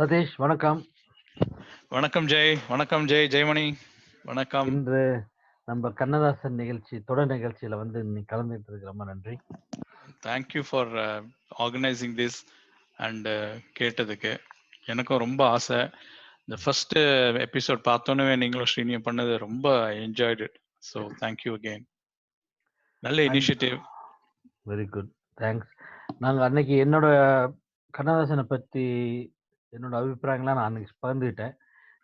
சதீஷ் வணக்கம். வணக்கம் ஜெய் ஜெயமணி வணக்கம். இன்று நம்ம கண்ணதாசன் நிகழ்ச்சி தொடர் நிகழ்ச்சியில வந்து இன்னைக்கு கலந்துட்டு இருக்கு. ரொம்ப நன்றி. Thank you for organising this and கேட்டதுக்கு. எனக்கும் ரொம்ப ஆசை. இந்த ஃபர்ஸ்ட் எபிசோட் பார்த்தோன்னே நீங்களும் ஸ்ரீனியும் பண்ணது ரொம்ப என்ஜாய்டு. So thank you again. நல்ல இனிஷியேட்டிவ். Very good, thanks. நாங்கள் அன்னைக்கு என்னோட கண்ணதாசனை பற்றி என்னோட அபிப்பிராயங்கள்லாம் நான் அன்னைக்கு பகிர்ந்துக்கிட்டேன்.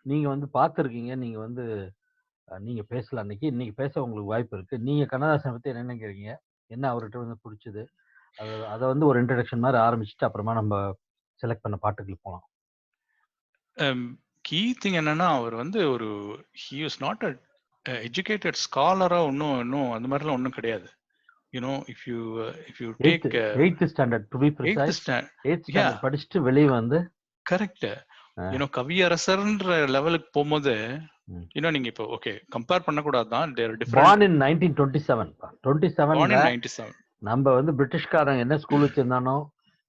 நீங்கள் வந்து பார்த்துருக்கீங்க, நீங்கள் வந்து நீங்கள் பேசல அன்னைக்கு. இன்னைக்கு பேச உங்களுக்கு வாய்ப்பு இருக்குது. நீங்கள் கண்ணதாசனை பற்றி என்ன நினைக்கிறீங்க, என்ன அவர்கிட்ட வந்து பிடிச்சது, அதை வந்து ஒரு இன்ட்ரடக்ஷன் மாதிரி ஆரம்பிச்சுட்டு அப்புறமா நம்ம செலக்ட் பண்ண பாட்டுகளுக்கு போகலாம். கீ திங் என்னன்னா, அவர் வந்து ஒரு he was not a educated ஸ்காலரா இன்னும் அந்த மாதிரிலாம் ஒன்றும் கிடையாது. You know, if you take 8th standard to be precise, 8th standard படிச்சிட்டு வெளிய வந்து கரெக்ட். கவியரசர்ன்ற லெவலுக்கு போகும்போது நீங்க இப்போ ஓகே கம்பேர் பண்ண கூடாது தான். born in 1927 நம்ம வந்து பிரிட்டிஷ்காரங்க என்ன ஸ்கூல் வச்சிருந்தானோ,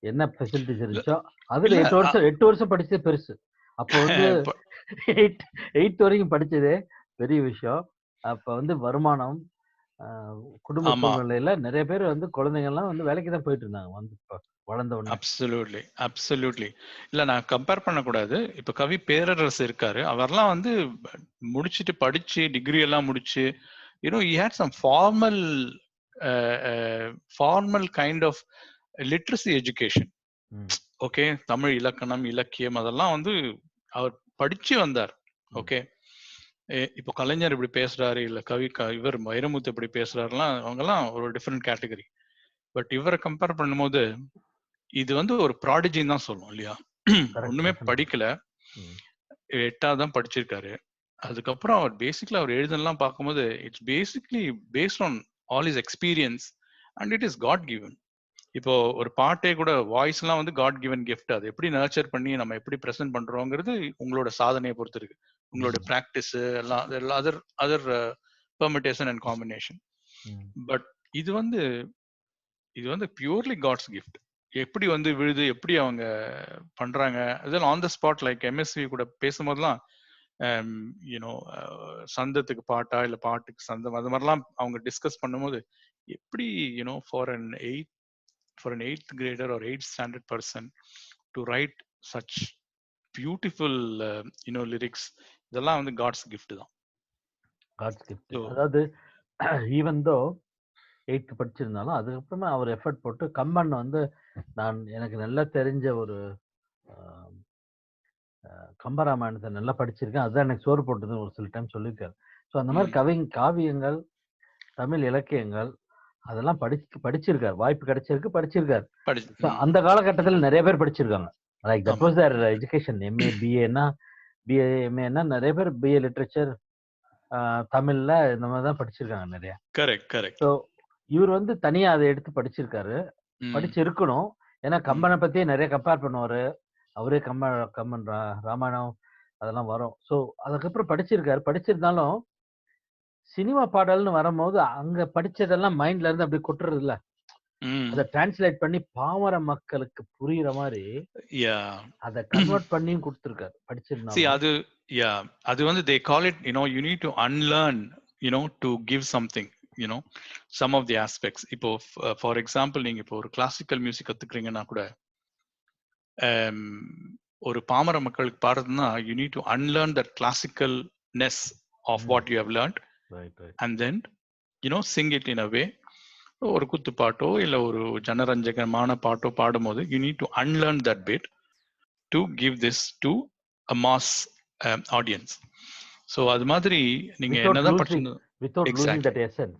என்ன ஃபெசிலிட்டிஸ் இருந்துச்சோ அதுல 8 வருஷம் படிச்சது பெருசு. அப்போ வந்து 8 வரைக்கும் படிச்சதே பெரிய விஷயம். அப்ப வந்து வருமானம், குடும்ப சூழ்நிலையில நிறைய பேர் வந்து குழந்தைங்க எல்லாம் வந்து வேலைக்கு தான் போயிட்டு இருந்தாங்க வந்து வளர்ந்த உடனே. அப்சல்யூட்லி இல்ல, நான் கம்பேர் பண்ணக்கூடாது. இப்ப கவி பேரரசு இருக்காரு, அவர்லாம் வந்து முடிச்சுட்டு படிச்சு டிகிரி எல்லாம் முடிச்சு he had some formal kind of literacy education. Okay, Tamil இலக்கணம் இலக்கியம் அதெல்லாம் வந்து அவர் படிச்சு வந்தார். ஓகே, இப்போ கலைஞர் இப்படி பேசுறாரு, இல்ல இவர் வைரமுத்து இப்படி பேசுறாருலாம், அவங்கெல்லாம் ஒரு டிஃப்ரெண்ட் கேட்டகரி. பட் இவரை கம்பேர் பண்ணும்போது இது வந்து ஒரு ப்ராடிஜின்னு தான் சொல்லுவோம் இல்லையா? ஒண்ணுமே படிக்கல, 8வது தான் படிச்சிருக்காரு. அதுக்கப்புறம் அவர் பேசிக்கலி அவர் எழுதலாம் பார்க்கும்போது it's basically based on all his experience and it is God given. இப்போ ஒரு பாட்டே கூட வாய்ஸ் எல்லாம் வந்து காட் கிவன் கிஃப்ட். அது எப்படி நர்ச்சர் பண்ணி நம்ம எப்படி ப்ரெசென்ட் பண்றோங்கிறது உங்களோட சாதனையை பொறுத்து இருக்கு. உங்களோட பிராக்டிஸ் எல்லாம் other permutation and combination. But இது வந்து பியூர்லி காட்ஸ் கிஃப்ட். எப்படி வந்து விழுது, எப்படி அவங்க பண்றாங்க, அதெல்லாம் on the spot. Like MSV கூட பேசும்போதெல்லாம் சந்தத்துக்கு பாட்டா இல்ல பாட்டுக்கு சந்தம், அது மாதிரிலாம் அவங்க டிஸ்கஸ் பண்ணும்போது எப்படி for an 8th grader or 8th standard person to write such beautiful lyrics, இதெல்லாம் வந்து காட்ஸ் கிஃப்ட் தான். God's gift. அதாவது ஈவன் தோ 8th படிச்சிருந்தாலும் அதுக்கப்புறமா அவர் எஃபர்ட் போட்டு கம்பன் வந்து எனக்கு நல்லா தெரிஞ்ச ஒரு கம்பராமாயணத்தை நல்லா படிச்சிருக்கேன், அதுதான் எனக்கு சோறு போட்டதுன்னு ஒரு சில டைம் சொல்லியிருக்காரு. ஸோ அந்த மாதிரி காவியங்கள், தமிழ் இலக்கியங்கள் அதெல்லாம் படிச்சிருக்காரு. வாய்ப்பு கிடைச்சிருக்கு, படிச்சிருக்காரு. அந்த காலகட்டத்தில் நிறைய பேர் படிச்சிருக்காங்க. Like that was their education. MA பிஏன்னா பிஏ எம்ஏன்னா நிறைய பேர் பிஏ லிட்ரேச்சர் தமிழ்ல இந்த மாதிரி தான் படிச்சிருக்காங்க நிறைய. கரெக்ட். ஸோ இவர் வந்து தனியா அதை எடுத்து படிச்சிருக்காரு, படிச்சிருக்கணும். ஏன்னா கம்பனை பத்தியே நிறைய கம்பேர் பண்ணுவாரு. அவரே கம்பன் ராமாயணம் அதெல்லாம் வரும். ஸோ அதுக்கப்புறம் படிச்சிருக்காரு. படிச்சிருந்தாலும் சினிமா பாடல்னு வரும்போது அங்க படிச்சதெல்லாம் மைண்ட்ல இருந்து அப்படி கொட்டுறது இல்ல, அதை டிரான்ஸ்லேட் பண்ணி பாமர மக்களுக்கு புரியுற மாதிரி அதை கன்வெர்ட் பண்ணியும் கொடுத்திருக்காரு படிச்சிருந்தாலும். அது வந்து they call it you need to unlearn to give something, some of the aspects. இப்போ ஃபார் எக்ஸாம்பிள் நீங்க இப்போ ஒரு கிளாசிக்கல் மியூசிக் கத்துக்கிறீங்கன்னா கூட ஒரு பாமர மக்களுக்கு பாடுறதுன்னா you need to unlearn that classicalness of what you have learned. And then sing it in a way. ஒரு குத்து பாட்டோ இல்ல ஒரு ஜனரஞ்சகமான பாட்டோ பாடும்போது you need to unlearn that bit to give this to a mass audience. So அது மாதிரி நீங்க என்னதான் படிச்சீங்க without losing that essence.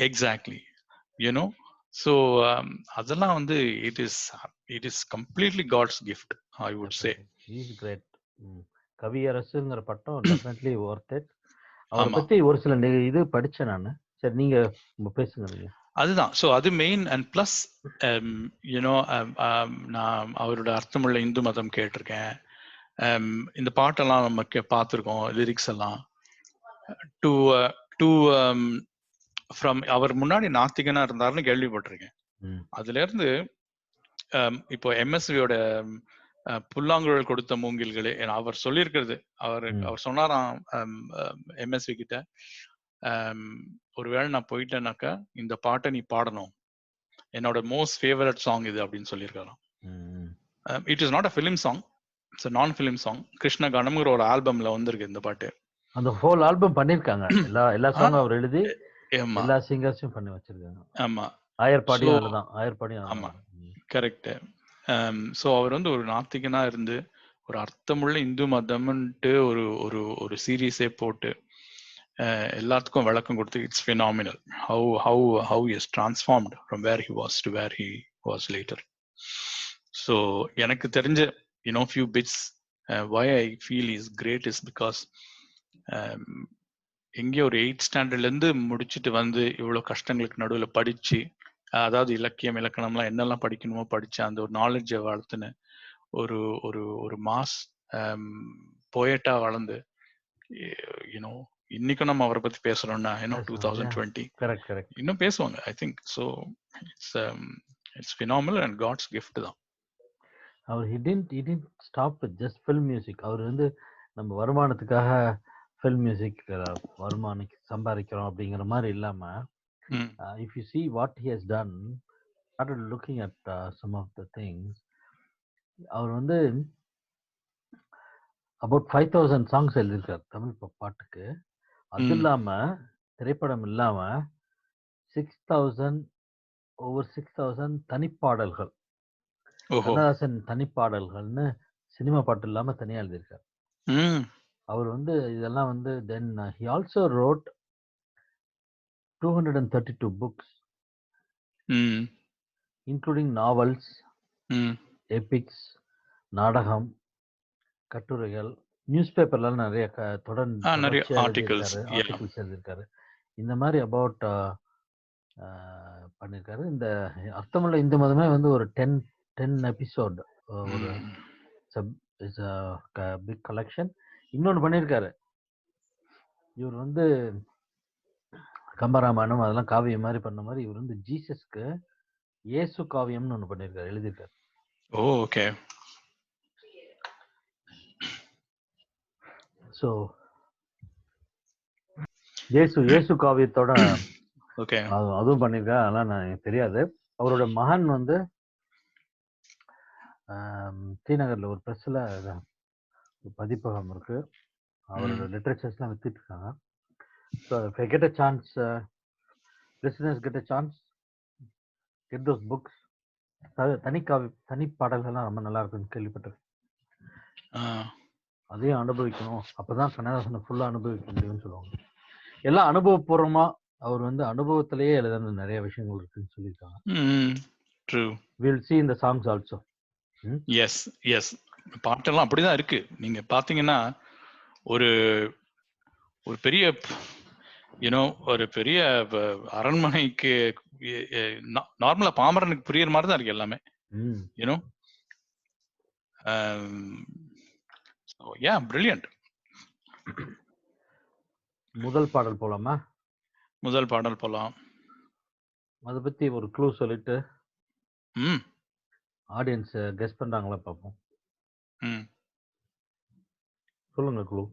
Exactly. So அதெல்லாம் வந்து it is completely God's gift, I would say. He is great. கவியரசுங்கிற பட்டம் definitely worth it. அவரை பத்தி ஒரு சில இது படிச்சேன் நானு. சரி, நீங்க பேசுங்க. அதுதான். ஸோ அது மெயின். அண்ட் பிளஸ் நான் அவரோட அர்த்தமுள்ள இந்து மதம் கேட்டிருக்கேன். இந்த பாட்டெல்லாம் நம்ம பார்த்துருக்கோம், லிரிக்ஸ் எல்லாம். டு ஃப்ரம் அவர் முன்னாடி நாத்திகனா இருந்தாருன்னு கேள்விப்பட்டிருக்கேன். அதுல இருந்து இப்போ எம்எஸ்வியோட புல்லாங்குழல் கொடுத்த மூங்கில்களே. அவர் சொல்லியிருக்கிறது, அவர் சொன்னாராம் எம்எஸ்வி கிட்ட, ஒருவேளை நான் போயிட்டேனாக்கா இந்த பாட்டை நீ பாடணும், என்னோட மோஸ்ட் ஃபேவரட் சாங் இது அப்படின்னு சொல்லியிருக்காராம். It is not a film song, it's non film song. Krishna கணம்ங்கிற ஒரு ஆல்பம்ல வந்திருக்கு இந்த பாட்டு. அந்த ஹோல் ஆல்பம் பண்ணிருக்காங்க, எல்லா சாங்கும் அவர் எழுதி எல்லா சிங்கர்ஸும் பண்ணி வச்சிருக்காங்க. ஆமா, ஆயர்பாடியும் அதுதான், ஆயர்பாடியும். ஆமா, கரெக்ட். ஸோ அவர் வந்து ஒரு நாத்திகனா இருந்து ஒரு அர்த்தமுள்ள இந்து மதம்ன்ட்டு ஒரு ஒரு ஒரு சீரீஸே போட்டு எல்லாத்துக்கும் விளக்கம் கொடுத்து it's phenomenal how is transformed from where he was to where he was later. So எனக்கு தெரிஞ்ச few bits why I feel is great is because எங்கே ஒரு 8th ஸ்டாண்டர்ட்லேருந்து முடிச்சுட்டு வந்து இவ்வளோ கஷ்டங்களுக்கு நடுவில் படித்து, அதாவது இலக்கியம் இலக்கணம்லாம் என்னெல்லாம் படிக்கணுமோ படித்து அந்த ஒரு நாலேஜை வளர்த்துன்னு ஒரு ஒரு ஒரு மாஸ் போயட்டா வளர்ந்து இன்னைக்கும் நம்ம அவரை பற்றி பேசுகிறோம்னா 2020 இன்னும் பேசுவாங்க. I think so it's phenomenal and God's gift தான். அவர் he didn't stop with just film music. அவர் வந்து நம்ம வருமானத்துக்காக film music வருமானம் சம்பாதிக்கிறோம் அப்படிங்கிற மாதிரி இல்லாம, if you see what he has done, started looking at some of the things, அவர் வந்து about 5,000 songs எழுதியிருக்கார் தமிழ் பாட்டுக்கு. அது இல்லாம திரைப்படம் இல்லாம 6,000 தனிப்பாடல்கள், கண்ணதாசன் தனிப்பாடல்கள்னு சினிமா பாட்டு இல்லாம தனியா எழுதியிருக்காரு. அவர் வந்து இதெல்லாம் வந்து then he also wrote 232 books, including novels, epics, நாடகம், கட்டுரைகள், நியூஸ் பேப்பர்ல நிறைய தொடர்ந்து ஆர்டிகல்ஸ் எழுதியிருக்காரு. இந்த மாதிரி அபவுட் பண்ணியிருக்காரு. இந்த அர்த்தமுள்ள இந்து மதமே வந்து ஒரு 10 எபிசோட், ஒரு பிக் கலெக்ஷன். இன்னொன்று பண்ணியிருக்காரு, இவர் வந்து கம்பராமாயணம் அதெல்லாம் காவியம் மாதிரி பண்ண மாதிரி இவர் வந்து ஜீசஸ்க்கு இயேசு காவியம்னு ஒன்று பண்ணியிருக்காரு, எழுதியிருக்காரு. ஓகே. ஸோ இயேசு காவியத்தோட அதுவும் பண்ணியிருக்காரு. அதெல்லாம் எனக்கு தெரியாது. அவரோட மகன் வந்து ஸ்ரீநகர்ல ஒரு பிரஸ்ல பதிப்பகம் இருக்கு, அவரோட லிட்ரேச்சர்ஸ்லாம் வித்துட்டு இருக்காங்க. So if I get a chance, listeners get a chance, get those books. தனி பாடல்கள்லாம் ரொம்ப நல்லா இருக்குன்னு கேள்விப்பட்டிருக்கேன். அதையும் அனுபவிக்கணும், அப்பதான் கண்ணதாசனை ஃபுல்லா அனுபவிக்க முடியும்னு சொல்லுவாங்க. எல்லாம் அனுபவபூர்வமா அவர் வந்து அனுபவத்திலேயே எழுதுன நிறைய விஷயங்கள் இருக்குன்னு சொல்லியிருக்காங்க. We'll see in the songs also. Yes பாட்டெல்லாம் அப்படிதான் இருக்கு. நீங்க பாத்தீங்கன்னா ஒரு பெரிய ஒரு பெரிய அரண்மனைக்கு நார்மலா பாமரனுக்கு புரியுற மாதிரி தான் இருக்கு எல்லாமே. பிரில்லியன்ட். முதல் பாடல் போலாமா? முதல் பாடல் போலாம். அதை பத்தி ஒரு க்ளூ சொல்லிட்டு ஆடியன்ஸ் கெஸ் பண்றாங்களா பாப்போம். சொல்லுங்க க்ளூ.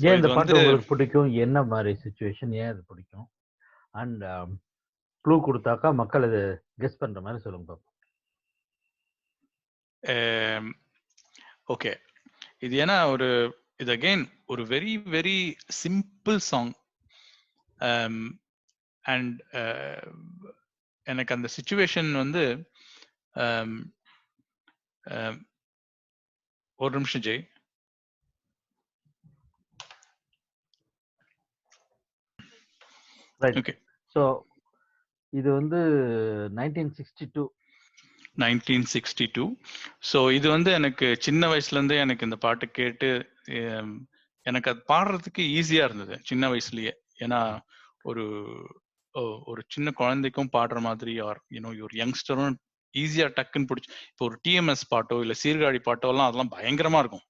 ஏன் இந்த பாட்டு உங்களுக்கு பிடிக்கும், என்ன மாதிரி சிச்சுவேஷன், ஏன் அது பிடிக்கும், அண்ட் க்ளூ கொடுத்தாக்கா மக்கள் இது கெஸ் பண்ற மாதிரி சொல்லுங்க பாப்போம். ஓகே, இது ஏன்னா இது அகைன் ஒரு very very simple song. And எனக்கு அந்த சிச்சுவேஷன் வந்து ஒரு நிமிஷம் ஜெய். ஓகே, ஸோ இது வந்து 1962. ஸோ இது வந்து எனக்கு சின்ன வயசுலேருந்தே எனக்கு இந்த பாட்டு கேட்டு எனக்கு அது பாடுறதுக்கு ஈஸியாக இருந்தது சின்ன வயசுலயே. ஏன்னா ஒரு சின்ன குழந்தைக்கும் பாடுற மாதிரி ஒரு யங்ஸ்டரும் ஈஸியாக டக்குன்னு பிடிச்சி. இப்போ ஒரு டிஎம்எஸ் பாட்டோ இல்லை சீர்காழி பாட்டோ எல்லாம் அதெல்லாம் பயங்கரமா இருக்கும்.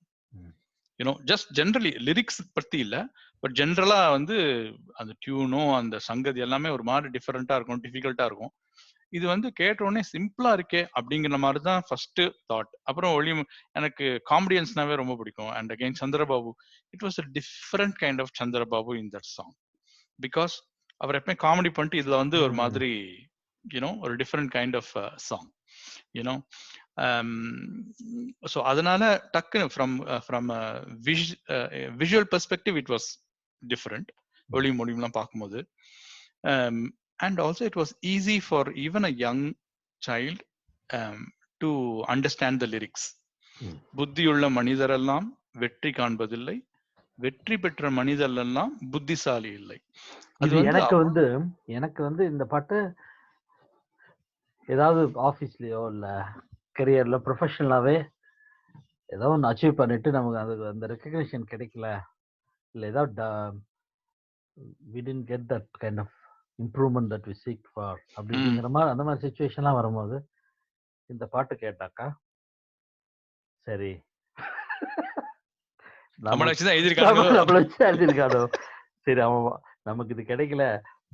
ஜஸ்ட் ஜென்ரலி லிரிக்ஸ் பற்றி இல்லை, பட் ஜென்ரலா வந்து அந்த டியூனும் அந்த சங்கதி எல்லாமே ஒரு மாதிரி டிஃபரெண்டா இருக்கும், டிஃபிகல்ட்டா இருக்கும். இது வந்து கேட்ட உடனே சிம்பிளா இருக்கே அப்படிங்கிற மாதிரி தான் ஃபர்ஸ்ட் தாட். அப்புறம் எனக்கு காமெடியன்ஸ்னாவே ரொம்ப பிடிக்கும். And again Chandrababu, it was a different kind of Chandrababu in that song. Because அவர் எப்பவுமே காமெடி பண்ணிட்டு இதுல வந்து ஒரு மாதிரி யூனோ ஒரு different kind of song you know. So அதனால டக்குன்னு from visual perspective it was different ஒளி மொழியெல்லாம் பார்க்கும்போது. And also it was easy for even a young child to understand the lyrics. புத்தியுள்ள மனிதரெல்லாம் வெற்றி காண்பதில்லை, வெற்றி பெற்ற மனிதரெல்லாம் புத்திசாலி இல்லை. இது எனக்கு வந்து இந்த பாட்டு ஏதாவது ஆபீஸ்லயோ இல்ல கரியர்ல ப்ரொஃபஷனலாவே ஏதோ ஒன்று அச்சீவ் பண்ணிட்டு நமக்கு அதுக்கு அந்த ரெக்கக்னிஷன் கிடைக்கல, இல்ல ஏதாவது we didn't get that kind of improvement that we seek for அப்படிங்கிற மாதிரி அந்த மாதிரி சிச்சுவேஷன்லாம் வரும்போது இந்த பாட்டு கேட்டாக்கா சரி நம்மள வச்சுதான் எழுதியிருக்கானோ, சரி அவன் நமக்கு இது கிடைக்கல,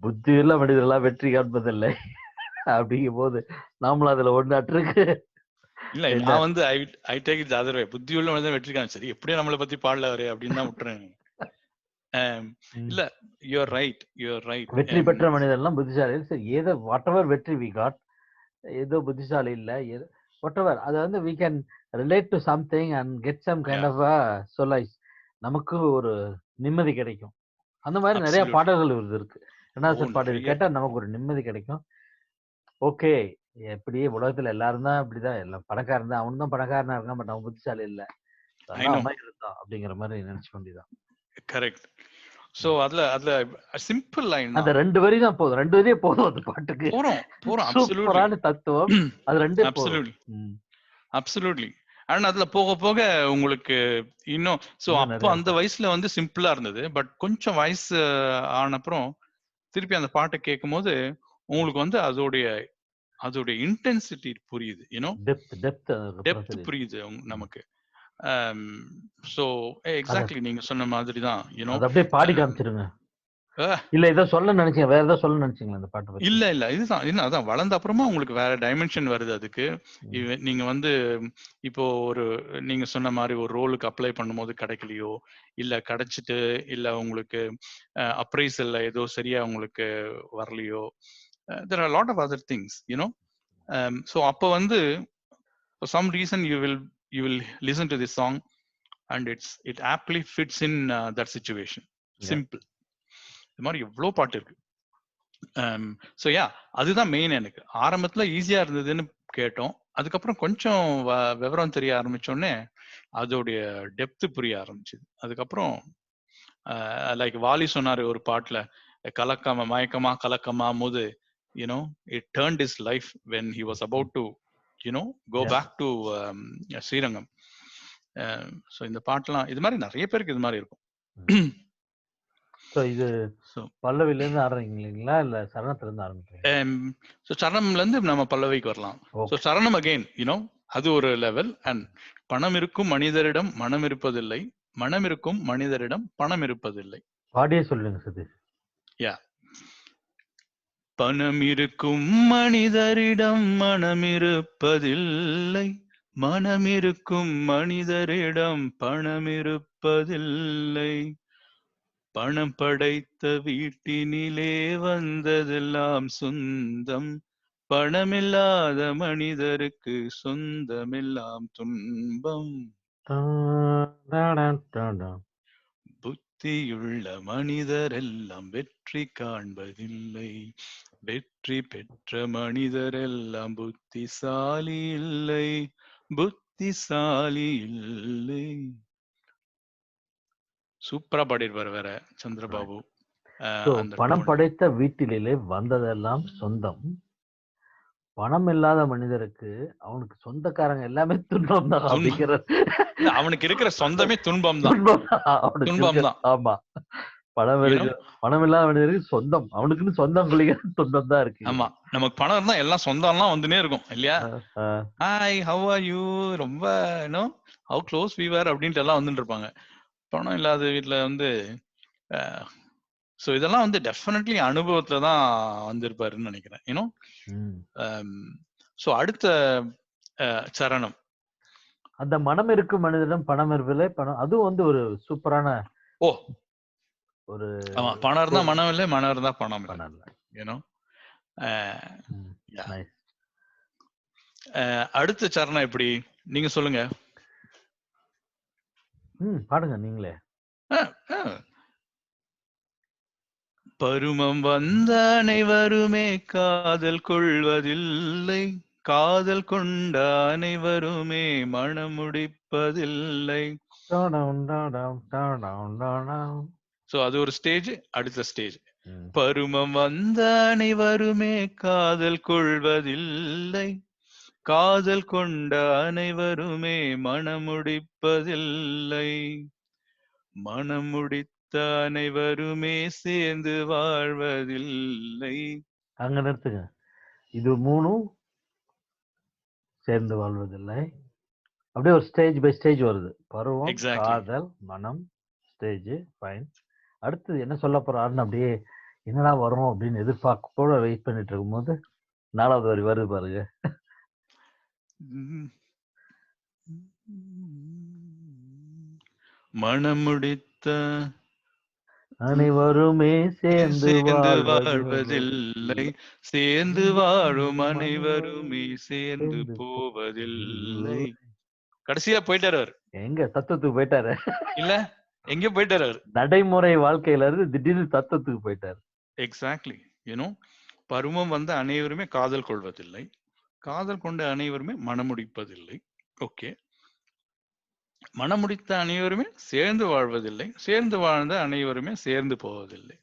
புத்தி உள்ள மனிதர்களாம் வெற்றி காண்பதில்லை அப்படிங்கும் போது நாமளும் அதுல ஒன்னாட்டிருக்கு. இல்ல நான் வந்து I take it other way. புத்தி உள்ள மனிதன் வெற்றி காண சரி எப்படியே நம்மளை பத்தி பாடல அவரே அப்படின்னு தான் விட்டுறேன். இல்ல யூஆர் ரைட். வெற்றி பெற்ற மனிதர்லாம் புத்திசாலி. சரி ஏதோ வாட் எவர் வெற்றி வி காட், ஏதோ புத்திசாலி இல்ல வாட் எவர், அது வந்து we can relate to something and get some kind of a solace, நமக்கு ஒரு நிம்மதி கிடைக்கும். அந்த மாதிரி நிறைய பாடல்கள் இருக்கு. ரெண்டாவது பாடல் கேட்டா நமக்கு ஒரு நிம்மதி கிடைக்கும். ஓகே எப்படியே உலகத்துல எல்லாரும் தான் இப்படிதான், எல்லாம் பணக்காரன் தான், அவனும் தான் பணக்காரனா இருக்கான், பட் அவன் புத்திசாலி இல்ல இருந்தான் அப்படிங்கிற மாதிரி நினைச்சு வேண்டியதான். கரெக்ட். சோ அதுல சிம்பிள் லைன் அந்த ரெண்டு வரி தான் போதும், ரெண்டு வரியே போதும் அந்த பாட்டுக்கு. போறோம் சூப்பரான தத்துவம் அது ரெண்டு. அப்சல்யூட்லி. அண்ட் அதுல போக போக உங்களுக்கு இன்னும் அப்போ அந்த வயசுல வந்து சிம்பிளா இருந்தது. பட் கொஞ்சம் வயசு ஆன அப்புறம் திருப்பி அந்த பாட்டை கேட்கும் போது உங்களுக்கு வந்து அதோடைய இன்டென்சிட்டி புரியுது, யூனோ டெப்த் புரியுது நமக்கு. சோ எக்ஸாக்ட்லி நீங்க சொன்ன மாதிரி தான், யூனோ. அத அப்படியே பாடி காமிச்சிருங்க. இல்ல ஏதோ சொல்ல நினைச்சீங்க, வேற ஏதோ சொல்ல நினைச்சீங்களா இந்த பாட்டு பத்தி? இல்ல இதுதான் அதான் வளர்ந்த அப்புறமா உங்களுக்கு வேற டைமென்ஷன் வருது அதுக்கு. நீங்க வந்து இப்போ நீங்க சொன்ன மாதிரி ஒரு ரோலுக்கு அப்ளை பண்ணும்போது கிடைக்கலையோ, இல்ல கிடைச்சிட்டு இல்ல உங்களுக்கு அப்ரைசல்ல ஏதோ சரியா உங்களுக்கு வரலையோ, there are a lot of other things, you know. So அப்ப வந்து for some reason you will listen to this song and it aptly fits in that situation. Simple. இந்த மாதிரி எவ்வளவு பாட்டு இருக்கு. ஸோ அதுதான் மெயின். எனக்கு ஆரம்பத்துல ஈஸியா இருந்ததுன்னு கேட்டோம், அதுக்கப்புறம் கொஞ்சம் விவரம் தெரிய ஆரம்பிச்சோடனே அதோடைய டெப்த் புரிய ஆரம்பிச்சுது. அதுக்கப்புறம் லைக் வாலி சொன்னாரு ஒரு பாட்டுல, கலக்கமா மயக்கமா கலக்கமா போது you know it turned his life when he was about to go back to Srirangam. So இந்த பாட்டுலாம் இது மாதிரி நிறைய பேருக்கு இது மாதிரி இருக்கும். இது பல்லவில இருந்து ஆரம்பிங்களா இல்ல சரணத்துல இருந்து ஆரம்பிக்கிறீங்க? சோ சரணம்ல இருந்து நம்ம பல்லவிக்கு வரலாம். சோ சரணம் அகைன் அது ஒரு லெவல். அண்ட் பணம் இருக்கும் மனிதரிடம் மனம் இருப்பதில்லை, மனம் இருக்கும் மனிதரிடம் பணம் இருப்பதில்லை. பாடியே சொல்லுங்க சதீஷ். பணம் இருக்கும் மனிதரிடம் மனம் இருப்பதில்லை, மனம் இருக்கும் மனிதரிடம் பணம் இருப்பதில்லை, பணம் படைத்த வீட்டினிலே வந்ததெல்லாம் சொந்தம், பணமில்லாத மனிதருக்கு சொந்தமெல்லாம் துன்பம். புத்தியுள்ள மனிதரெல்லாம் வெற்றி காண்பதில்லை, வெற்றி பெற்ற மனிதரெல்லாம் புத்திசாலி இல்லை, புத்திசாலி இல்லை. சூப்பரா பாடிருப்பாரு வேற சந்திரபாபு. பணம் படைத்த வீட்டிலே வந்ததெல்லாம் சொந்தம், பணம் இல்லாத மனிதருக்கு அவனுக்கு சொந்தக்காரங்க எல்லாமே துன்பம் தான் அப்படிங்கிறது. அவனுக்கு இருக்கிற சொந்தமே துன்பம் தான். ஆமா, பணம் இல்லாத மனிதருக்கு சொந்தம், அவனுக்குன்னு சொந்தம் குளிக்கிற துன்பம் தான் இருக்கு. ஆமா, நமக்கு பணம் இருந்தா எல்லாம் சொந்தம்லாம் வந்துனே இருக்கும் இல்லையா? ஹாய் ஹவ் ஆர் யூ, ரொம்ப ஹவ் க்ளோஸ் வி வர் அப்படின்ட்டு எல்லாம் வந்துட்டு இருப்பாங்க. பணம் இல்லாத வீட்டுல வந்து சோ இதெல்லாம் வந்து டெஃபினெட்லி அனுபவத்துல தான் வந்திருப்பாருன்னு நினைக்கிறேன். யூனோ. சோ அடுத்த சரணம், அந்த மனம் இருக்கும் மனிதனிடம் பணம் இருப்பில்லை, பணம் அதுவும் வந்து ஒரு சூப்பரான ஓ ஒரு ஆமா, பணம் இருந்தா மனம் இல்லை, மனம் இருந்தா பணம் இல்லை. பணம் இல்ல. யூனோ. நைஸ். அடுத்த சரணம் எப்படி, நீங்க சொல்லுங்க. பாடுங்க நீங்களே. பருமம் வந்த அனைவருமே காதல் கொள்வதில்லை, காதல் கொண்ட அனைவருமே மனம் முடிப்பதில்லை. சோ அது ஒரு ஸ்டேஜ். அடுத்த ஸ்டேஜ், பருமம் வந்த அனைவருமே காதல் கொள்வதில்லை, காதல் கொண்ட அனைவருமே மனம் முடிப்பதில்லை, மனம் முடித்த அனைவருமே சேர்ந்து வாழ்வதில்லை. அங்க நிறுத்துங்க. இது 3ம் சேர்ந்து வாழ்வதில்லை. அப்படியே ஒரு ஸ்டேஜ் பை ஸ்டேஜ் வருது. பருவம், Exactly. காதல், மனம், ஸ்டேஜ், ஃபைன். அடுத்தது என்ன சொல்ல போறாருன்னு அப்படியே என்னடா வரும் அப்படின்னு எதிர்பார்ப்போட வெயிட் பண்ணிட்டு இருக்கும்போது 4வது வரி வருது பாருங்க. மனம் முடித்த அனைவருமே சேர்ந்து வாழ்வதில்லை, சேர்ந்து வாழும் அனைவருமே சேர்ந்து போவதில்லை. கடைசியா போயிட்டாரு அவர். எங்க தத்துவத்துக்கு போயிட்டாரு? இல்ல, எங்க போயிட்டாரு அவர்? நடைமுறை வாழ்க்கையில இருந்து திடீர்னு தத்துவத்துக்கு போயிட்டாரு. எக்ஸாக்ட்லி. யூனோ, பருவம் வந்த அனைவருமே காதல் கொள்வதில்லை, காதல் கொண்ட அனைவருமே மனமுடிப்பதில்லை. ஓகே. மனமுடித்த அனைவருமே சேர்ந்து வாழ்வதில்லை, சேர்ந்து வாழ்ந்த அனைவருமே சேர்ந்து போவதில்லை.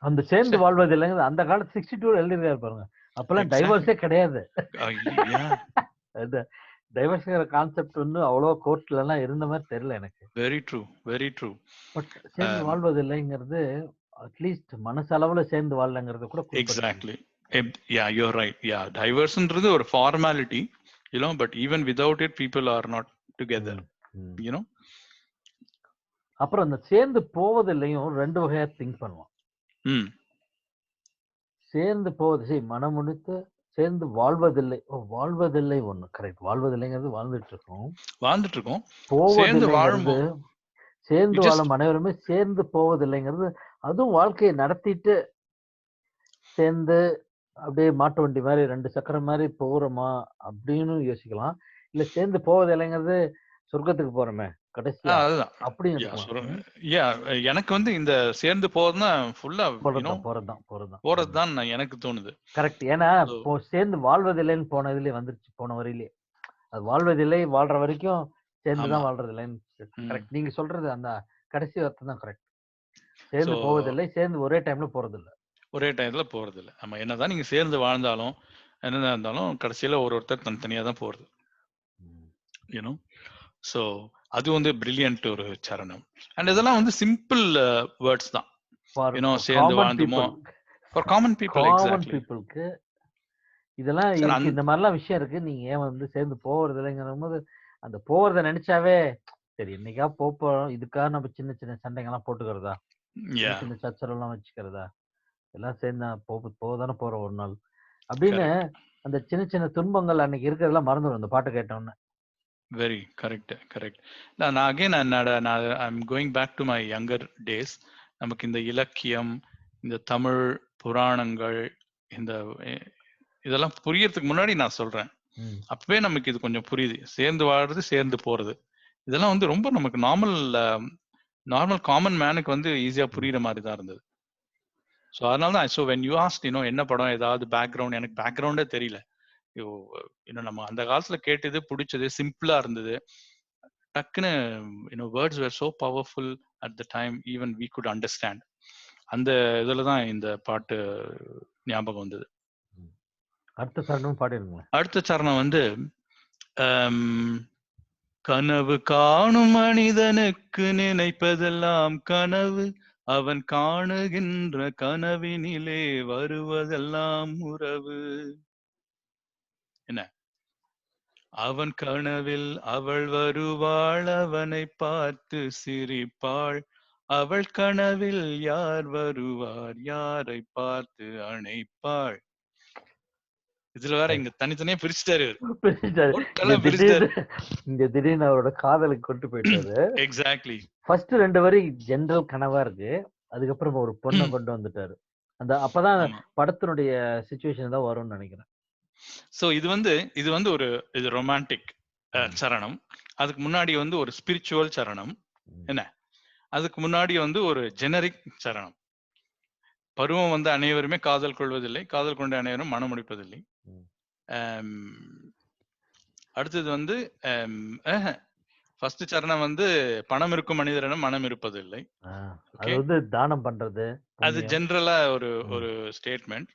அந்த சேர்ந்து வாழ்வதில்லைங்க அந்த காலத்து 62 எழுதிருக்காரு பாருங்க. அப்பெல்லாம் டைவர்ஸே கிடையாது. டைவர்ஸ்ங்கிற கான்செப்ட் வந்து அவ்வளவு கோர்ட்ல எல்லாம் இருந்த மாதிரி தெரியல எனக்கு. Very true, very true. But சேர்ந்து வாழ்வதில்லைங்கிறது அட்லீஸ்ட் மனசளவுல சேர்ந்து வாழலங்கிறது கூட. Exactly. Yeah, you're right. Yeah, divorceன்றது ஒரு formality, you know, but even without it people are not together, you know. அப்புறம் அந்த சேர்ந்து போவதில்லையும் 2 வகையா திங்க் பண்ணுவான். சேர்ந்து போவது மனம் முடித்து சேர்ந்து வாழ்வதில்லை. வாழ்வதில்லை ஒண்ணு கரெக்ட். வாழ்வதில்லைங்கிறது வாழ்ந்துட்டு இருக்கோம். போவதில்லைங்கிறது சேர்ந்து வாழும் அனைவருமே சேர்ந்து போவதில்லைங்கிறது அதுவும் வாழ்க்கையை நடத்திட்டு சேர்ந்து அப்படியே மாட்டு வண்டி மாதிரி 2 சக்கரம் மாதிரி போறோமா அப்படின்னு யோசிக்கலாம். இல்ல சேர்ந்து போவதில்லைங்கிறது சொர்க்கத்துக்கு போறோமே கடைசியா அப்படி. எனக்கு வந்து இந்த சேர்ந்து போறதுன்னா ஃபுல்லா போறதுதான் எனக்கு தோணுது. கரெக்ட். ஏன்னா சேர்ந்து வாழ்வதில்லைன்னு போனதுலயே வந்துருச்சு. போன வரையிலே அது வாழ்வதில்லை, வாழ்ற வரைக்கும் சேர்ந்துதான் வாழ்றதில்லைன்னு. கரெக்ட். நீங்க சொல்றது அந்த கடைசி வார்த்தை தான் கரெக்ட். சேர்ந்து போவதில்லை, சேர்ந்து ஒரே டைம்ல போறதில்லை. ஆமா, என்னதான் நீங்க சேர்ந்து வாழ்ந்தாலும் என்னதான் இருந்தாலும் கடைசியில ஒருத்தர் தனித்தனியா தான் போறது. யூனோ. சோ அது வந்து பிரில்லியன்ட் ஒரு சரணம். அண்ட் இதெல்லாம் வந்து சிம்பிள் வேர்ட்ஸ் தான். யூனோ, சேர்ந்து வாழ்ந்துமோ ஃபார் காமன் பீப்புள். எக்ஸாக்ட்லி. பீப்புளுக்கு இதெல்லாம் இந்த மாதிரிலாம் விஷயம் இருக்கு. நீங்க ஏன் வந்து சேர்ந்து போறது இல்லைங்கிற போது அந்த போறத நினைச்சாவே சரி என்னைக்கா போறோம், இதுக்காக நம்ம சின்ன சின்ன சண்டைகள்லாம் போட்டுக்கிறதா, சின்ன சச்சரவுலாம் வச்சுக்கிறதா, எல்லாம் சேர்ந்து போதானே போறோம் ஒரு நாள் அப்படின்னு அந்த சின்ன சின்ன துன்பங்கள் அன்னைக்கு இருக்கிறதெல்லாம் மறந்துடும் அந்த பாட்டு கேட்டோன்னு. Very correct. நான் again I'm going back to my younger days. நமக்கு இந்த இலக்கியம், இந்த தமிழ் புராணங்கள், இந்த இதெல்லாம் புரியறதுக்கு முன்னாடி நான் சொல்றேன். அப்பவே நமக்கு இது கொஞ்சம் புரியுது. சேர்ந்து வாழ்றது, சேர்ந்து போறது, இதெல்லாம் வந்து ரொம்ப நமக்கு நார்மல் காமன் மேனுக்கு வந்து ஈஸியா புரியுற மாதிரி தான் இருந்தது. ஸோ அதனால தான். ஸோ வென் யூ ஆஸ்க்ட் என்ன படம், ஏதாவது பேக்ரவுண்ட், எனக்கு பேக்ரவுண்டே தெரியல. இன்னும் நம்ம அந்த காலத்துல கேட்டது பிடிச்சது சிம்பிளா இருந்தது. டக்குன்னு words were so powerful at the time, even we could understand. அந்த இதுலதான் இந்த பாட்டு ஞாபகம் வந்தது. அடுத்த சரணம் வந்து கனவு காணும் மனிதனுக்கு நினைப்பதெல்லாம் கனவு, அவன் காணுகின்ற கனவினிலே வருவதெல்லாம் உறவு. என்ன, அவன் கனவில் அவள் வருவாள், அவனை பார்த்து சிரிப்பாள், அவள் கனவில் யார் வருவார், யாரை பார்த்து அணைப்பாள். இதுல வேற இங்க தனித்தனியா பிரிச்சுட்டாரு திடீர்னு இங்க திடீர்னு அவரோட காதலுக்கு கொண்டு போயிட்டாரு. எக்ஸாக்ட்லி. ஃபர்ஸ்ட் 2 வரி ஜெனரல் கனவா இருக்கு, அதுக்கப்புறம் ஒரு பொண்ணை கொண்டு வந்துட்டாரு. அந்த அப்பதான் படத்தினுடைய சிச்சுவேஷன் தான் வரும்னு நினைக்கிறேன். சோ இது வந்து ஒரு இது ரொமான்டிக் சரணம். அதுக்கு முன்னாடி வந்து ஒரு ஸ்பிரிச்சுவல் சரணம். என்ன, அதுக்கு முன்னாடி வந்து ஒரு ஜெனரிக் சரணம். பருவம் வந்து அனைவருமே காதல் கொள்வதில்லை, காதல் கொண்ட அனைவரும் மனம் முடிப்பதில்லை. அடுத்தது வந்து ஃபர்ஸ்ட் சரணம் வந்து பணம் இருக்கும் மனிதரிடம் மனம் இருப்பதில்லை. அது வந்து தானம் பண்றது, அது ஜெனரலா ஒரு ஸ்டேட்மெண்ட்.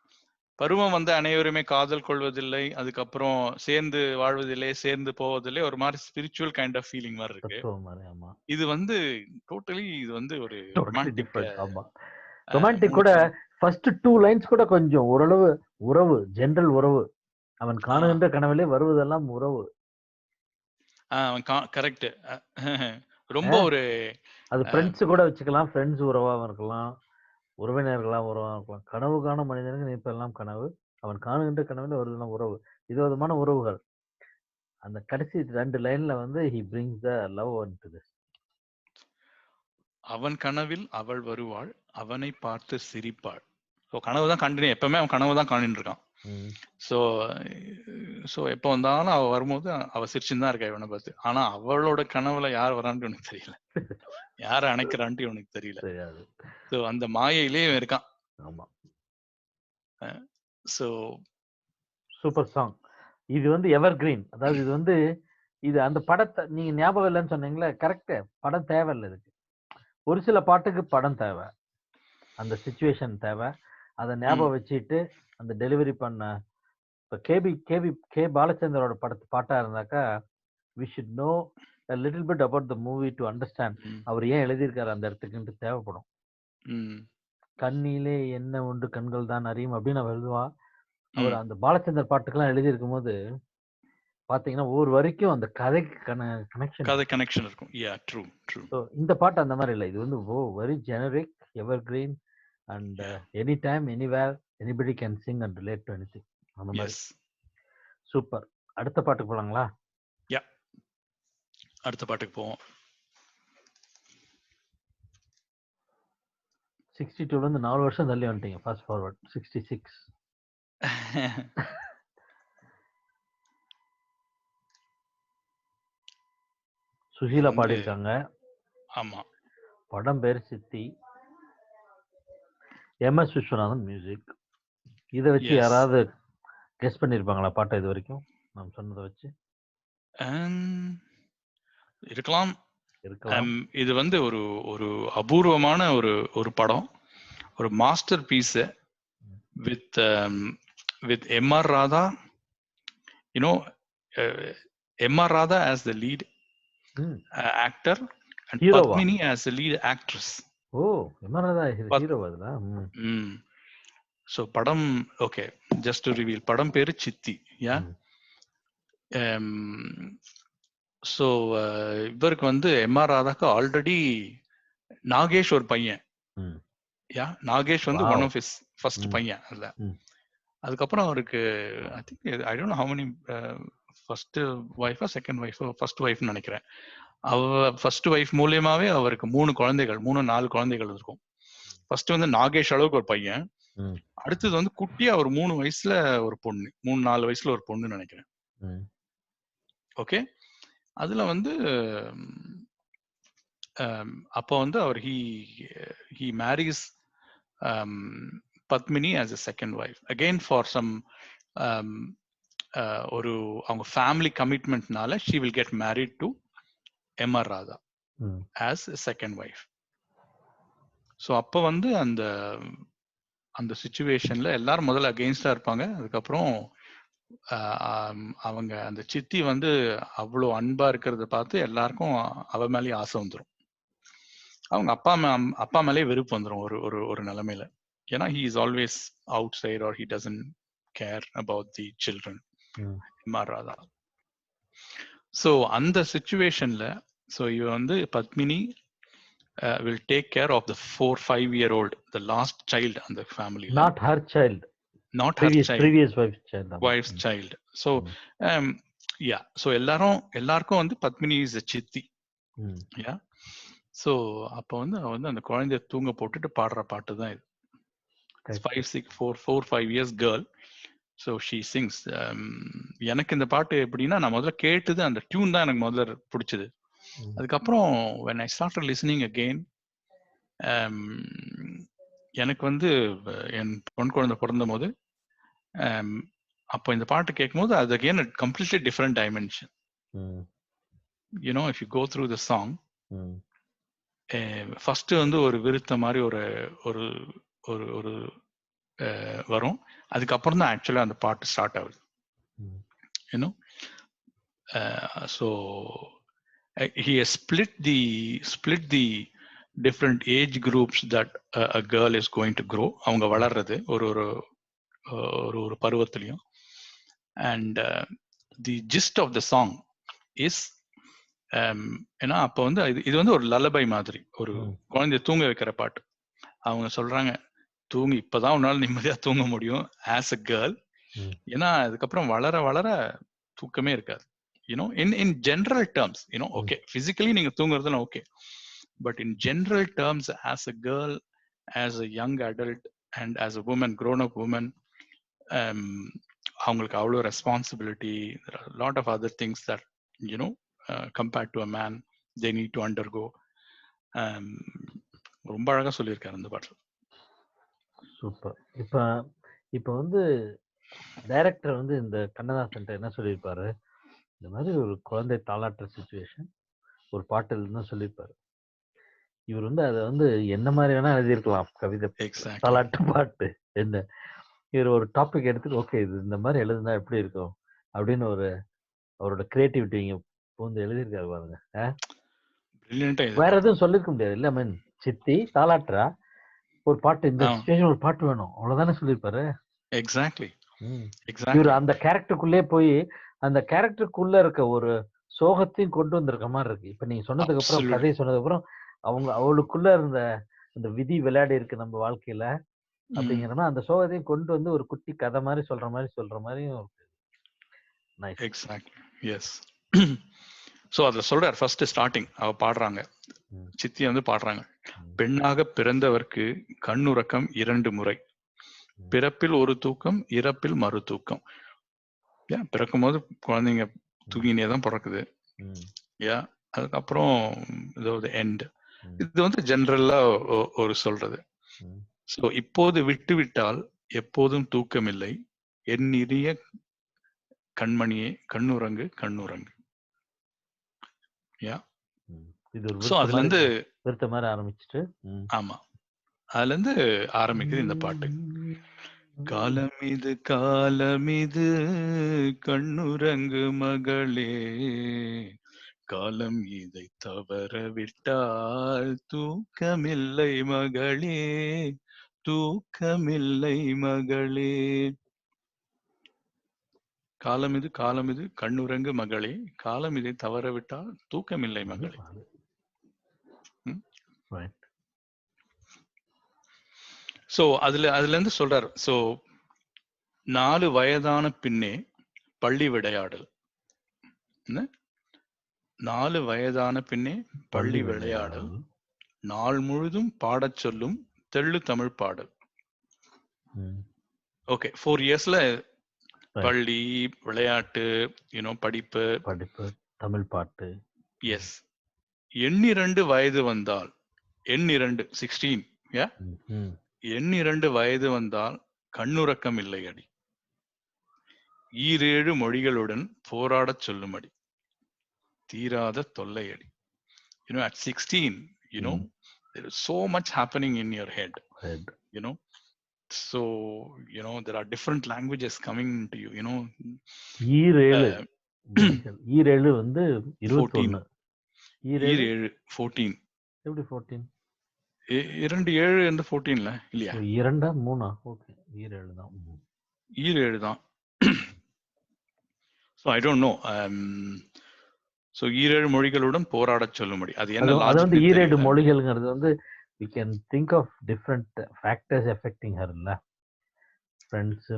பருவம் வந்து அனைவருமே காதல் கொள்வதில்லை, அதுக்கப்புறம் சேர்ந்து வாழ்வதில்லை, சேர்ந்து போவதில்லை, ஒரு மாதிரி ஸ்பிரிச்சுவல் கைண்ட் ஆஃப் ஃபீலிங் மாதிரி இருக்கு. இது வந்து டோட்டலி இது வந்து ஒரு ரொமான்டிக். ஆமா, ரொமான்டிக் கூட ஃபர்ஸ்ட் 2 லைன்ஸ் கூட கொஞ்சம் ஓரளவு உறவு, ஜெனரல் உறவு. அவன் காணுகின்ற கனவிலே வருவதெல்லாம் உறவு. கரெக்ட். ரொம்ப ஒரு அது ஃப்ரெண்ட்ஸ் கூட வச்சுக்கலாம், ஃப்ரெண்ட்ஸ் உறவாக இருக்கலாம், உறவினர்களா உறவாக இருக்கலாம். கனவு காணும் மனிதனுக்கு நினைப்பெல்லாம் கனவு, அவன் காணுகின்ற கனவுல வருவதெல்லாம் உறவு. விதவிதமான உறவுகள். அந்த கடைசி 2 லைன்ல வந்து he brings the love into this. அவன் கனவில் அவள் வருவாள், அவனை பார்த்து சிரிப்பாள். ஸோ கனவு தான் கண்டினியூ, எப்பவுமே அவன் கனவு தான் காணிட்டு இருக்கான். ஸோ எப்போ வந்தாலும் அவ வரும்போது அவ சிரிச்சுன்னு தான் இருக்கா இவனை பார்த்து. ஆனா அவளோட கனவுல யார் வரான்ட்டு இவனுக்கு தெரியல, யார அணைக்கிறான்ட்டு இவனுக்கு தெரியல. ஸோ அந்த மாயையிலே இவன் இருக்கான். ஆமா. So super song. இது வந்து எவர் கிரீன். அதாவது இது வந்து இது அந்த படத்தை நீங்க ஞாபகம் இல்லைன்னு சொன்னீங்களே, கரெக்ட். படம் தேவையில்லை இதுக்கு. ஒரு சில பாட்டுக்கு படம் தேவை, அந்த சிச்சுவேஷன் தேவை. அதை ஞாபகம் வச்சுட்டு அந்த டெலிவரி பண்ண இப்போ கே பாலச்சந்தரோட பாட்டா இருந்தாக்கா we should know a little bit about the movie to understand அவர் ஏன் எழுதியிருக்காரு அந்த இடத்துக்குன்ட்டு தேவைப்படும். கண்ணிலே என்ன ஒன்று கண்கள் தான் அறியும் அப்படின்னு அவர் எழுதுவா. அவர் அந்த பாலச்சந்தர் பாட்டுக்கெல்லாம் எழுதியிருக்கும் போது பாத்தீங்கன்னா ஒவ்வொரு வரைக்கும் அந்த கதைக்கு கனெக்ஷன் இருக்கும். Yeah, true. So இந்த பாட்டு அந்த மாதிரி இல்லை. இது வந்து very generic, ever green, and any time anywhere anybody can Singh and relate to anything. அந்த மாதிரி சூப்பர். அடுத்த பாட்டுக்கு போலாங்களா? யா, அடுத்த பாட்டுக்கு போவோம். 62ல இருந்து 4 வருஷம் தள்ளி வந்துட்டீங்க. Fast forward 66. சுஷீலா பாடியிருக்காங்க. ஆமா. படம் பேர் சித்தி. MS Viswanathan music. இதை வச்சு யாராவது கெஸ் பண்ணிருப்பாங்களா பாட்டை இது வரைக்கும் நாம் சொன்னதை வச்சு? இருக்கலாம். இது வந்து ஒரு ஒரு அபூர்வமான ஒரு படம், ஒரு masterpiece with MR Radha, you know, MR Radha as the lead actor and Hero Padmini as the lead actress. MR Radha hero adla. So padam, okay, just to reveal, padam peru Chitti. Yeah. So இவருக்கு வந்து MR ராதாக்கு already Nagesh ஒரு பையன். நாகேஷ் வந்து one of his first பையன். அதில் அதுக்கப்புறம் அவருக்கு I think I don't know how many first ஒய்ஃபா செகண்ட் ஒய்ஃபா, ஃபர்ஸ்ட் ஒய்ஃப்னு நினைக்கிறேன். ஃபர்ஸ்ட் ஒய்ஃப் மூலியமாவே அவருக்கு 3-4 குழந்தைகள் இருக்கும். ஃபர்ஸ்ட் வந்து நாகேஷ் அளவுக்கு ஒரு பையன், அடுத்தது வந்து குட்டியா ஒரு 3 வயசுல ஒரு பொண்ணு, 3-4 வயசுல ஒரு பொண்ணு நினைக்கிறேன். ஓகே, அதுல வந்து அப்போ வந்து அவர் he marries Padmini as a second wife again for some ஒரு அவங்க family கமிட்மெண்ட்னால she will get married to MR Radha as a second wife. So அப்போ வந்து அந்த சிச்சுவேஷன்ல எல்லாரும் முதல்ல அகெயின்ஸ்டா இருப்பாங்க. அதுக்கப்புறம் அவங்க அந்த சித்தி வந்து அவ்வளோ அன்பா இருக்கிறத பார்த்து எல்லாருக்கும் அவ மேலேயே ஆசை வந்துடும். அவங்க அப்பா மேலேயே வெறுப்பு வந்துடும் ஒரு நிலைமையில. ஏன்னா he is always outside or he doesn't care about the children. MR Radha. So அந்த சிச்சுவேஷன்ல ஸோ இவ வந்து Padmini will take care of the 4-5-year-old, the last child on the family. Not her child. Not her child. Previous wife's child. Wife's child. So, yeah. So எல்லாருக்கும் வந்து Padmini is a சித்தி. Yeah. So அப்போ வந்து அவ வந்து அந்த குழந்தைய தூங்க போட்டுட்டு பாடுற பாட்டு தான் இது. 4-5 years girl. So she sings. எனக்கு இந்த பாட்டு எப்படின்னா, நான் முதல்ல கேட்டது அந்த டியூன் தான் எனக்கு முதல்ல பிடிச்சது. அதுக்கப்புறம் when I started listening again, எனக்கு வந்து என் பொன் குழந்தை பிறந்த போது அப்போ இந்த பாட்டு கேட்கும்போது அது again a completely different dimension. You know, if you go through the song, first வந்து ஒரு விருத்த மாதிரி ஒரு ஒரு ஒரு ஒரு வரும். அதுக்கப்புறம் தான் ஆக்சுவலா அந்த பாட்டு ஸ்டார்ட் ஆகுது. You know so he has split the different age groups that a girl is going to grow. அவங்க வளர்றது ஒரு ஒரு ஒரு ஒரு பருவத்திலையும். And the gist of the song is, ஏன்னா அப்போ வந்து இது வந்து ஒரு லலபை மாதிரி, ஒரு குழந்தைய தூங்க வைக்கிற பாட்டு. அவங்க சொல்றாங்க, தூங்கி இப்பதான் உன்னால நிம்மதியா தூங்க முடியும் ஆஸ் அ கேர்ள். ஏன்னா அதுக்கப்புறம் வளர வளர தூக்கமே இருக்காது. You know in general terms, you know okay physically நீங்க தூங்குறதுலாம் okay, but in general terms as a girl, as a young adult and as a woman, grown up woman, அவங்களுக்கு அவ்வளோ responsibility, lot of other things that you know compared to a man they need to undergo. ரொம்ப அழகா சொல்லியிருக்காரு அந்த பாட்டில். Super. இப்ப வந்து director வந்து இந்த கண்ணதாசன் என்ன சொல்லியிருப்பாரு, இந்த மாதிரி ஒரு குழந்தை தாளாட்டுற சிச்சுவேஷன் ஒரு பாட்டில் தான் சொல்லியிருப்பாரு. இவர் வந்து அதை வந்து என்ன மாதிரி வேணா எழுதியிருக்கலாம், கவிதை தாளாட்டு பாட்டு என்ன. இவர் ஒரு டாபிக் எடுத்துட்டு ஓகே இது இந்த மாதிரி எழுதுனா எப்படி இருக்கும் அப்படின்னு ஒரு அவரோட கிரியேட்டிவிட்டி இங்க பூந்து எழுதியிருக்காரு பாருங்க. வேற எதுவும் சொல்லிருக்க முடியாது இல்ல. மீன் சித்தி தாளாட்டுறா ஒரு பாட்டு, இந்த சிச்சுவேஷன் ஒரு பாட்டு வேணும், அவ்வளவுதானே சொல்லியிருப்பாரு. எக்ஸாக்ட்லி. இவர் அந்த கேரக்டருக்குள்ளே போய் அந்த கேரக்டருக்குள்ள இருக்க ஒரு சோகத்தையும் கொண்டு வந்திருக்க மாதிரி இருக்கு. இப்ப நீங்க சொன்னதுக்கு அப்புறம், கதையை சொன்னதுக்கு அப்புறம் அவளுக்குள்ள இருந்த அந்த விதி விளையாடி இருக்கு நம்ம வாழ்க்கையில அப்படிங்கிறமா அந்த சோகத்தையும் கொண்டு வந்து ஒரு குட்டி கதை மாதிரி சொல்ற மாதிரியும் இருக்கு. எக்ஸாக்ட்லி. எஸ். ஸோ அதுல சொல்றார் ஃபர்ஸ்ட் ஸ்டார்டிங் அவ பாடுறாங்க, சித்தி வந்து பாடுறாங்க, பெண்ணாக பிறந்தவர்க்கு கண்ணுறக்கம் 2 முறை, பிறப்பில் ஒரு தூக்கம், இறப்பில் மறு தூக்கம். ஏன் பிறக்கும் போது குழந்தைங்க தூங்கினே தான் பிறக்குது. ஏன் அதுக்கப்புறம் இது எண்ட். இது வந்து ஜெனரலா ஒரு சொல்றது. ஸோ இப்போது விட்டு விட்டால் எப்போதும் தூக்கமில்லை, என் இனிய கண்மணியே கண்ணுறங்கு கண்ணுறங்கு. அதுல இருந்து ஆரம்பிச்சுட்டு, ஆமா அதுல இருந்து ஆரம்பிக்குது இந்த பாட்டு. காலமிது காலமிது கண்ணுறங்கு மகளே, காலம் இதை தவற விட்டால் தூக்கமில்லை மகளே, தூக்கமில்லை மகளே. காலமிது காலமிது கண்ணுறங்கு மகளே, காலம் இதை தவற விட்டால் தூக்கமில்லை மகளே. சோ அதுல இருந்து சொல்றாரு. சோ 4 வயதான பின்னே பள்ளி விளையாடல். 4 வயதான பின்னே பள்ளி விளையாடல், நாள் முழுதும் பாடச் சொல்லும் தெள்ளு தமிழ் பாடல். ஓகே 4 இயர்ஸ்ல பள்ளி விளையாட்டு, படிப்பு தமிழ் பாட்டு. எஸ். 2 வயது வந்தால் 16 2 வயது வந்தால் கண்ணுறக்கம் இல்லை அடி, 7 மொழிகளுடன் போராடச் சொல்லுமடி, தீராத தொல்லையடி. At 16, there is so much happening in your head. So, there are different languages coming into you, 7 வந்து 21. 14. எப்படி 14? 2 7 and 14ல இல்லையா? 2 3 ஓகே 7 தான். 7 தான். So I don't know. So ஈரேழு மொழிகளுடன் போராடச் சொல்லும்படி. அது என்ன அது வந்து லாஜிக்னு ஈரேடு தெரியல. மொழிகள்ங்கிறது வந்து we can think of different factors affecting her இல்ல. ஃப்ரெண்ட்ஸ்,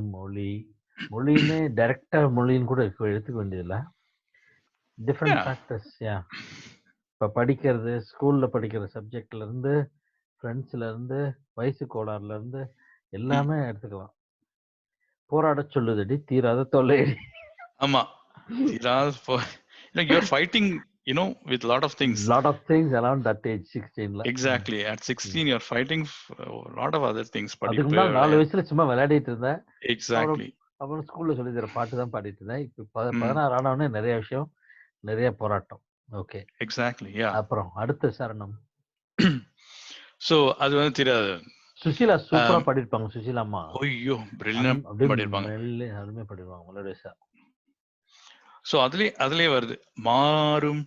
மொழின்னு டைரக்டா மொழின்னு கூட எடுத்துக்க வேண்டியதில்ல. Different Yeah. ஃபேக்டர்ஸ் இப்போ படிக்கிறது, ஸ்கூல்ல படிக்கிற சப்ஜெக்ட்ல இருந்து, ஃப்ரெண்ட்ஸ்ல இருந்து, வயசு கோளாறுல இருந்து எல்லாமே எடுத்துக்கலாம். போராடச் சொல்லுதடி தீராத தொல்லையடி. ஆமா. தீராத you're fighting, with lot of things. Lot of things around that age 16ல. Exactly. At 16 you're fighting a lot of other things. அதுக்கு படிப்பு, முன்னாடி 4 வயசுல சும்மா விளையாடிட்டு இருந்தேன். Exactly. அப்புறம் ஸ்கூல்ல சொல்லி தர பாட்டு தான் பாடிட்டு இருந்தேன். இப்போ 16 ம். ஆனவுடனே நிறைய விஷயம், நிறைய போராட்டம். ஓகே. Exactly. Yeah. அப்புறம் அடுத்த சரணம். சோ அது வந்து தெரியாது. சுசீலா சூப்பரா பாடிருப்பாங்க. சுசீலா அம்மா ஐயோ பிரில்லியன்ட் பாடிருப்பாங்க. அருமையா பாடிருப்பாங்க மெலோடியஸா. சோ அதுலயே வருது, மாறும்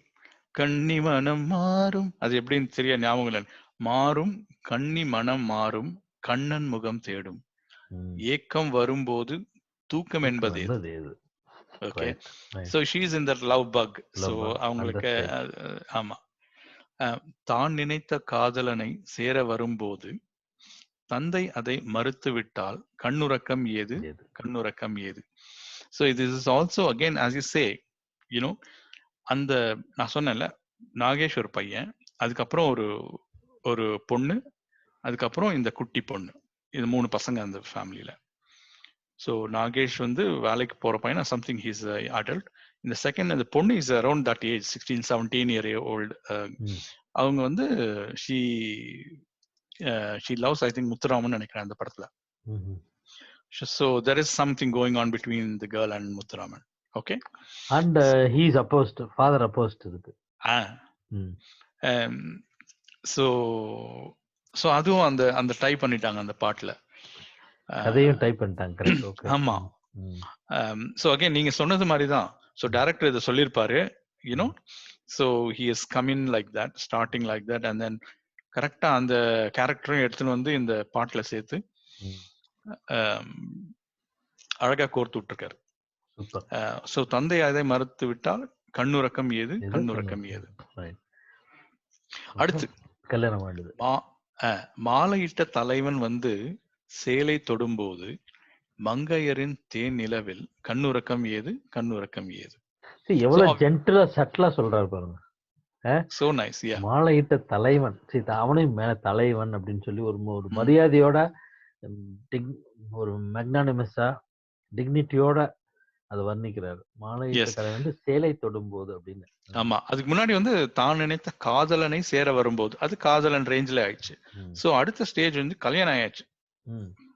கன்னி மனம் மாறும். அது எப்படின்னு தெரிய ஞாபகம் இல்லை. மாறும் கன்னி மனம் மாறும், கண்ணன் முகம் தேடும், ஏக்கம் வரும்போது தூக்கம் என்பது ஏது. Okay. So she is in that love buck. So அவங்களுக்கு ஆமா, தான் நினைத்த காதலனை சேர வரும்போது தந்தை அதை மறுத்து விட்டால் கண்ணுறக்கம் ஏது, கண்ணுறக்கம் ஏது. So this is also again as you say, அந்த நான் சொன்னேன்ல, நாகேஷ் ஒரு பையன், அதுக்கப்புறம் ஒரு பொண்ணு, அதுக்கப்புறம் இந்த குட்டி பொண்ணு, இது 3 பசங்க அந்த ஃபேமிலியில. ஸோ நாகேஷ் வந்து வேலைக்கு போற பையன், சம்திங் ஹீஸ் அடல்ட். இந்த செகண்ட் அந்த பொண்ணு is around that age, 16-17 year old. அவங்க வந்து she loves, I think, Muthuraman நினைக்கிறேன் அந்த படத்துல. So there is something going on between the girl and Muthuraman. Okay. And he is opposed, father opposed to it. So அதுவும் அந்த type பண்ணிட்டாங்க அந்த பாட்டுல. அதையும் டைப் பண்ணிட்டாங்க. கரெக்ட். ஓகே. ஆமா. so again நீங்க சொன்னது மாதிரி தான். so director இத சொல்லிருப்பாரு, so he is coming like that, starting like that, and then கரெக்டா அந்த கேரக்டரையும் எடுத்துன்னு வந்து இந்த பாட்டுல சேர்த்து அழகா கோர்த்து விட்டுருக்காரு. சோ தந்தை அதை மறுத்து விட்டால் கண்ணுறக்கம் ஏது, கண்ணுறக்கம் ஏது. அடுத்து கல்யாணம் ஆடுது. மாலையிட்ட தலைவன் வந்து சேலை தொடும்போது மங்கையரின் தேன் நிலவில் கண்ணுறக்கம் ஏது, கண்ணுறக்கம் ஏது. எவ்வளவு ஜென்டிலா சட்டலா சொல்றாரு பாருங்க. So nice. யா, மாலையிட்ட தலைவன், அவனையும் மேல தலைவன் அப்படின்னு சொல்லி ஒரு மரியாதையோட, ஒரு மெக்னானிமஸா, டிக்னிட்டியோட அதை வர்ணிக்கிறாரு. மாலையிட்ட தலைவன் வந்து சேலை தொடும்போது அப்படின்னு. ஆமா, அதுக்கு முன்னாடி வந்து தான் நினைத்த காதலனை சேர வரும்போது அது காதலன் ரேஞ்சில ஆயிடுச்சு. சோ அடுத்த ஸ்டேஜ் வந்து கல்யாணம் ஆயாச்சு,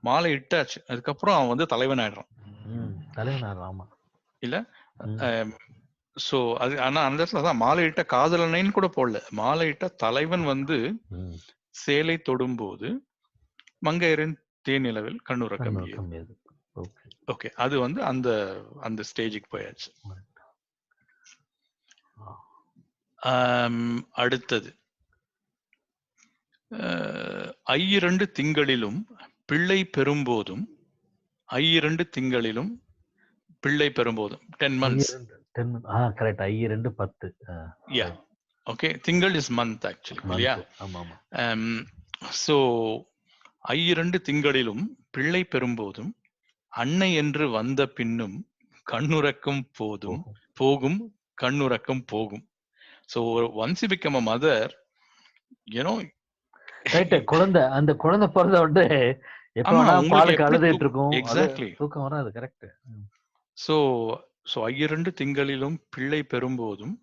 மாலை இட்டாச்சு, அதுக்கப்புறம் அவன் வந்து தலைவன் ஆயிடுறான். தலைவன் ஆயிடுறான். ஆமா இல்ல. சோ அது ஆனா அந்த இடத்துலதான் மாலையிட்ட காதலனைன்னு கூட போடல, மாலையிட்ட தலைவன் வந்து சேலை தொடும்போது மங்கையரின் தேனிலவில் கண்ணுறக்கம் ஏது. ஓகே, அது வந்து அந்த ஸ்டேஜுக்கு போயாச்சு. அடுத்தது, ஐயிரண்டு திங்களிலும் பிள்ளை பெறும்போதும், ஐயிரண்டு திங்களிலும் பிள்ளை பெறும்போதும் 10 months. கரெக்ட். ஐயிரண்டு 10. யா, ஓகே. திங்கள் இஸ் மந்த் ஆக்சுவலி, இல்லையா? சோ ஐயிரண்டு திங்களிலும் பிள்ளை பெறும்போதும் அன்னை என்று வந்த பின்னும் கண்ணுறக்கம் போகும், கண்ணுறக்கம் போகும். So once you become a mother, குழந்தை, அந்த குழந்தை பிறந்த உடனே பாலுக்கு அழுதுட்டு இருக்கும். எக்ஸாக்ட்லி, தூக்கம் வராது. கரெக்ட். சோ ஐயிரண்டு திங்களிலும் பிள்ளை பெறும்போதும்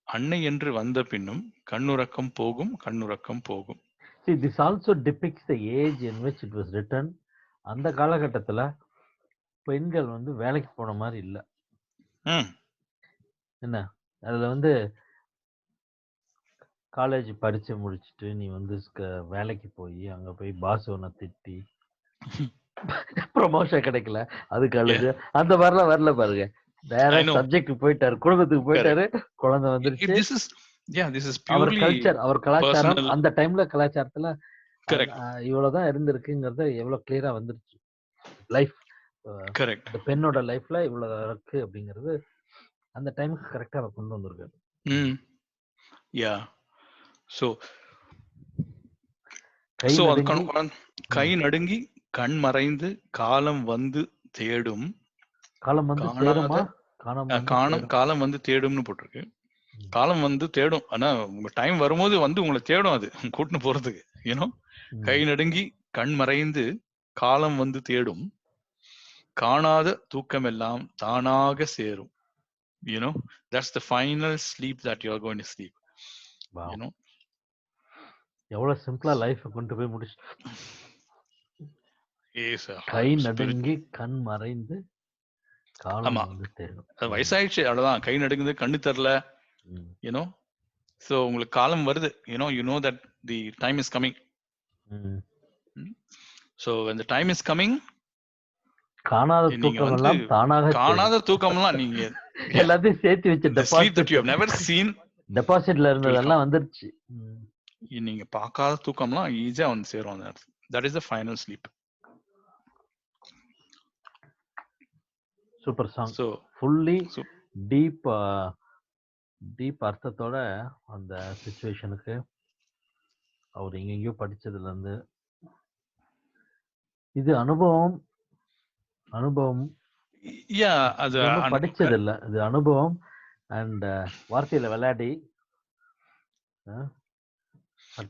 அன்னை என்று வந்த பின்னும் கண்ணுறக்கம் போகும், கண்ணுறக்கம் போகும். See, this also depicts the age in which it was written. அந்த காலகட்டத்துல பெண்கள் வந்து வேலைக்கு போன மாதிரி இல்ல. என்ன, அதுல வந்து காலேஜ் படிச்சு முடிச்சுட்டு நீ வந்து வேலைக்கு போய் அங்க போய் பாஸ் ஒன்ன திட்டி ப்ரொமோஷன் கிடைக்கல, அதுக்கு அழுது, அந்த மாதிரிலாம் வரல பாருங்க. வேற சப்ஜெக்ட் போயிட்டாரு, குடும்பத்துக்கு போயிட்டாரு, குழந்தை வந்துருச்சு. அவர் கல்ச்சர், அவர் கலாச்சாரம், அந்த டைம்ல கலாச்சாரத்துல இவ்வளவுதான் இருந்திருக்குங்கிறத எவ்வளவு கிளியரா வந்துருச்சு. லைஃப், பெண்ணோட லைஃப்ல இவ்வளவு இருக்கு அப்படிங்கிறது அந்த டைமுக்கு கரெக்டா அவர் கொண்டு வந்திருக்காரு. யா சோ கை சோ அது நடுங்கி கை நடுங்கி கண் மறைந்து காலம் வந்து தேடும் காலம் வந்து காணாத தேடுமா காலம் வந்து தேடும்னு போட்டிருக்கு. காலம் வந்து தேடும், ஆனா உங்க டைம் வரும்போது வந்து உங்களை தேடும், அது கூட்டின்னு போறதுக்கு. யூனோ கை நடுங்கி கண் மறைந்து காலம் வந்து தேடும் காணாத தூக்கம் எல்லாம் தானாக சேரும். That's the final sleep that you are going to sleep. எவ்வளவு சிம்பிளா லைஃப் கொண்டு போய் முடிச்சு. கை நடுங்கி கண் மறைந்து காலம் வந்து தேடும். வயசாயிடுச்சு, அவ்வளவுதான். கை நடுங்குது, கண்ணு தெரியல. So உங்களுக்கு காலம் வருது. You know that the time is coming. So when the time is coming, காணாத தூக்கமெல்லாம் தானாக காணாத தூக்கம்லாம் நீங்க எல்லாத்தையும் சேர்த்து வச்சு deposit that you have never seen, டெபாசிட்ல இருந்ததெல்லாம் வந்துருச்சு. நீங்க பார்க்காத தூக்கம்லாம் ஈஸியா வந்து சேரும் அந்த இடத்துல. That is the final sleep. Super song. So fully deep அர்த்தத்தோட அந்த சிச்சுவேஷனுக்கு அவர் எங்கெங்கயோ படிச்சதுல இருந்து இது அனுபவம் அது படிச்சது இல்ல, இது அனுபவம். அண்ட் வார்த்தையில விளையாடி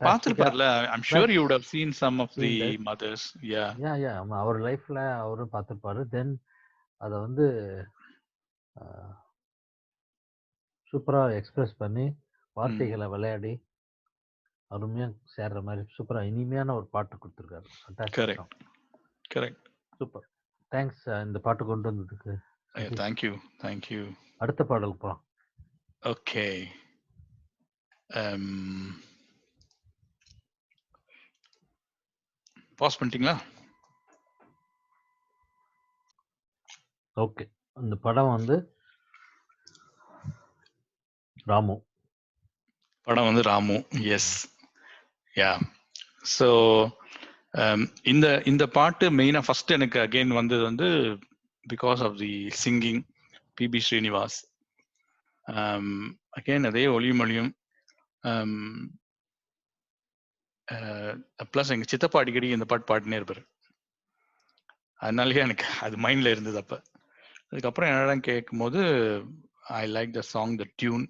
பாத்துருப்பார்ல. I'm sure you would have seen some of the mothers. Yeah அவர் லைஃப்ல அவரும் பார்த்திருப்பாரு. தென் அத வந்து சூப்பரா எக்ஸ்பிரஸ் பண்ணி வார்த்தைகளை விளையாடி அருமையா சேர்ற மாதிரி சூப்பரா இனிமையான ஒரு பாட்டு கொடுத்திருக்காரு. கரெக்ட். சூப்பர். தேங்க்ஸ் இந்த பாட்டு கொண்டு வந்ததுக்கு. Thank you. அடுத்த பாடல் போலாம். ஓகே. பாஸ் பண்ணிட்டீங்களா? ஓகே. அந்த படம் வந்து ராமு. எஸ். யா. ஸோ இந்த பாட்டு மெயினா ஃபர்ஸ்ட் எனக்கு அகைன் வந்தது வந்து because of the singing PB Srinivas. Again அதே ஒளியும் பிளஸ் எங்க சித்தப்பா அடிக்கடி இந்த பாட்டு பாடினே இருப்பாரு. அதனாலயே எனக்கு அது மைண்ட்ல இருந்தது. அப்ப அதுக்கப்புறம் என்னடா கேட்கும் போது I like the song, the tune.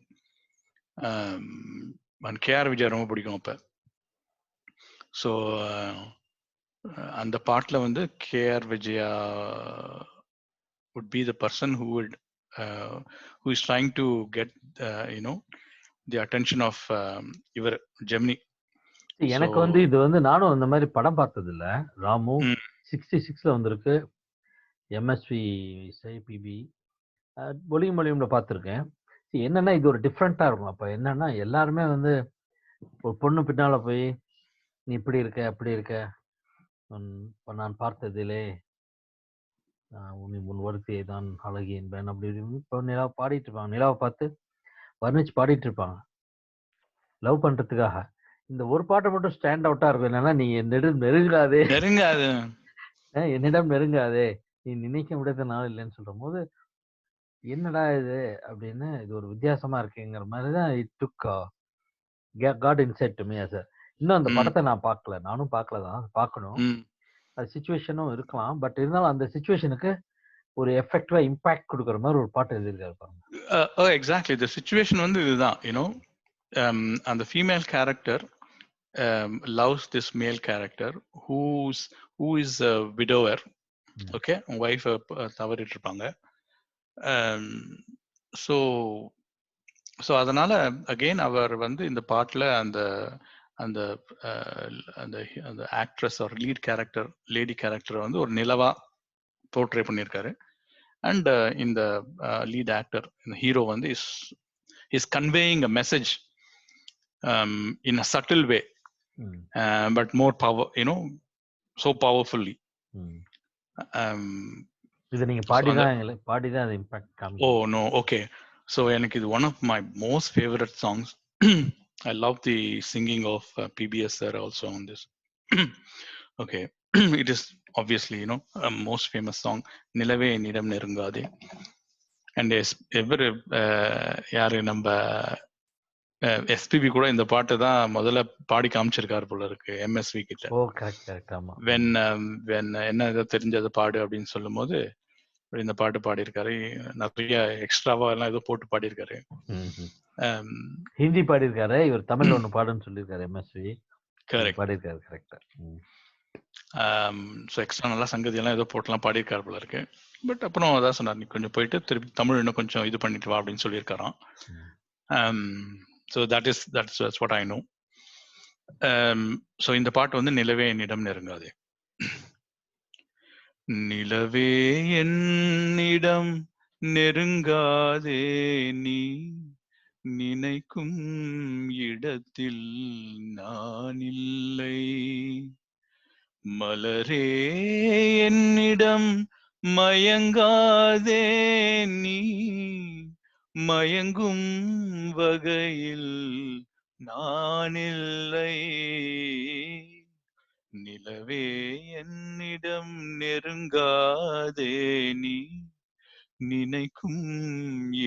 KR Vijaya ரொம்ப பிடிக்கும் அப்ப. ஸோ அந்த பாட்டில் வந்து KR Vijaya would be the person who is trying to get the attention of இவர் ஜெமினி. எனக்கு வந்து இது வந்து நானும் அந்த மாதிரி படம் பார்த்தது இல்ல. ராமு 66ல வந்திருக்கு. எம்எஸ்வி பிபி ஒளியும் பார்த்துருக்கேன். என்னன்னா இது ஒரு டிஃப்ரெண்டா இருக்கும். அப்ப என்னன்னா எல்லாருமே வந்து ஒரு பொண்ணு பின்னால போய் நீ இப்படி இருக்க அப்படி இருக்க, நான் பார்த்ததிலே உன் ஒருத்தியை தான் அழகி என்பேன் அப்படி இப்போ நிலாவை பாடிட்டு இருப்பாங்க. நிலாவை பார்த்து வர்ணிச்சு பாடிட்டு இருப்பாங்க லவ் பண்றதுக்காக. இந்த ஒரு பாட்டை மட்டும் ஸ்டாண்ட் அவுட்டா இருக்கும். என்னன்னா நீ என்னிடம் நெருங்காதே, என்னிடம் நெருங்காதே, நீ நினைக்க முடியாத நாள் இல்லைன்னு சொல்லும் போது என்னடா இது அப்படின்னு, இது ஒரு வித்தியாசமா இருக்குங்கிற மாதிரிதான் it took got inside to me as a. இன்னும் அந்த படத்தை நான் பார்க்கல, நானும் பார்க்கலதான், பார்க்கணும். அது சிச்சுவேஷனும் இருக்கலாம். பட் இருந்தாலும் அந்த சிச்சுவேஷனுக்கு ஒரு எஃபெக்டிவா இம்பாக்ட் கொடுக்குற மாதிரி ஒரு பாட்டு எழுதியிருக்காரு பாருங்க. எக்ஸாக்ட்லி. தி சிச்சுவேஷன் வந்து இதுதான். அந்த female character loves this male character who is a widower. Okay, wife தவறிட்டு இருப்பாங்க. ஸோ அதனால அகெயின் அவர் வந்து இந்த பாட்டில் அந்த அந்த அந்த ஆக்ட்ரஸ் ஒரு லீட் கேரக்டர், லேடி கேரக்டர் வந்து ஒரு நிலவா போர்ட்ரே பண்ணியிருக்காரு. அண்ட் இந்த லீட் ஆக்டர், இந்த ஹீரோ வந்து is conveying a message in a subtle way, but more power, so powerfully. இது நீங்க பாடிதான் அது இம்பாக்ட் காமிக்கும். Oh no, okay. So எனக்கு இது one of my most favorite songs. I love the singing of PBS sir also on this. Okay. It is obviously a most famous song, நிலவே என்னிடம் நெருங்காதே. And எவரு யாரு நம்ம எஸ்பிபி கூட இந்த பாட்டு தான் முதல்ல பாடி காமிச்சிருக்காரு போல இருக்கு எம்எஸ்வி கிட்ட. ஓ கரெக்ட் கரெக்ட். ஆமா. வென் என்ன ஏதோ தெரிஞ்சது பாடு அப்படின்னு சொல்லும் போது இந்த பாட்டு பாடியிருக்காரு. நிறைய எக்ஸ்ட்ராவா எல்லாம் ஏதோ போட்டு பாடியிருக்காரு. ஹிந்தி பாடியிருக்காரு, இவர் தமிழ்ல ஒண்ணு பாடுன்னு சொல்லியிருக்காரு எம்எஸ்வி. கரெக்ட் பாடியிருக்காரு கரெக்டா. ஸோ எக்ஸ்ட்ரா நல்லா சங்கதி எல்லாம் ஏதோ போட்டுலாம் பாடியிருக்காரு போல இருக்கு. பட் அப்புறம் அதான் சொன்னார், நீ கொஞ்சம் போயிட்டு திருப்பி தமிழ் இன்னும் கொஞ்சம் இது பண்ணிட்டு வா அப்படின்னு சொல்லியிருக்காராம். So that's what I know. So இந்த பாட்டு வந்து நிலவே என்னிடம் நெருங்காதே. நிலவே என்னிடம் நெருங்காதே, நீ நினைக்கும் இடத்தில் நான் இல்லை. மலரே என்னிடம் மயங்காதே, நீ மயங்கும் வகையில் நான் இல்லை. நிலவே என்னிடம் நெருங்காதே, நீ நினைக்கும்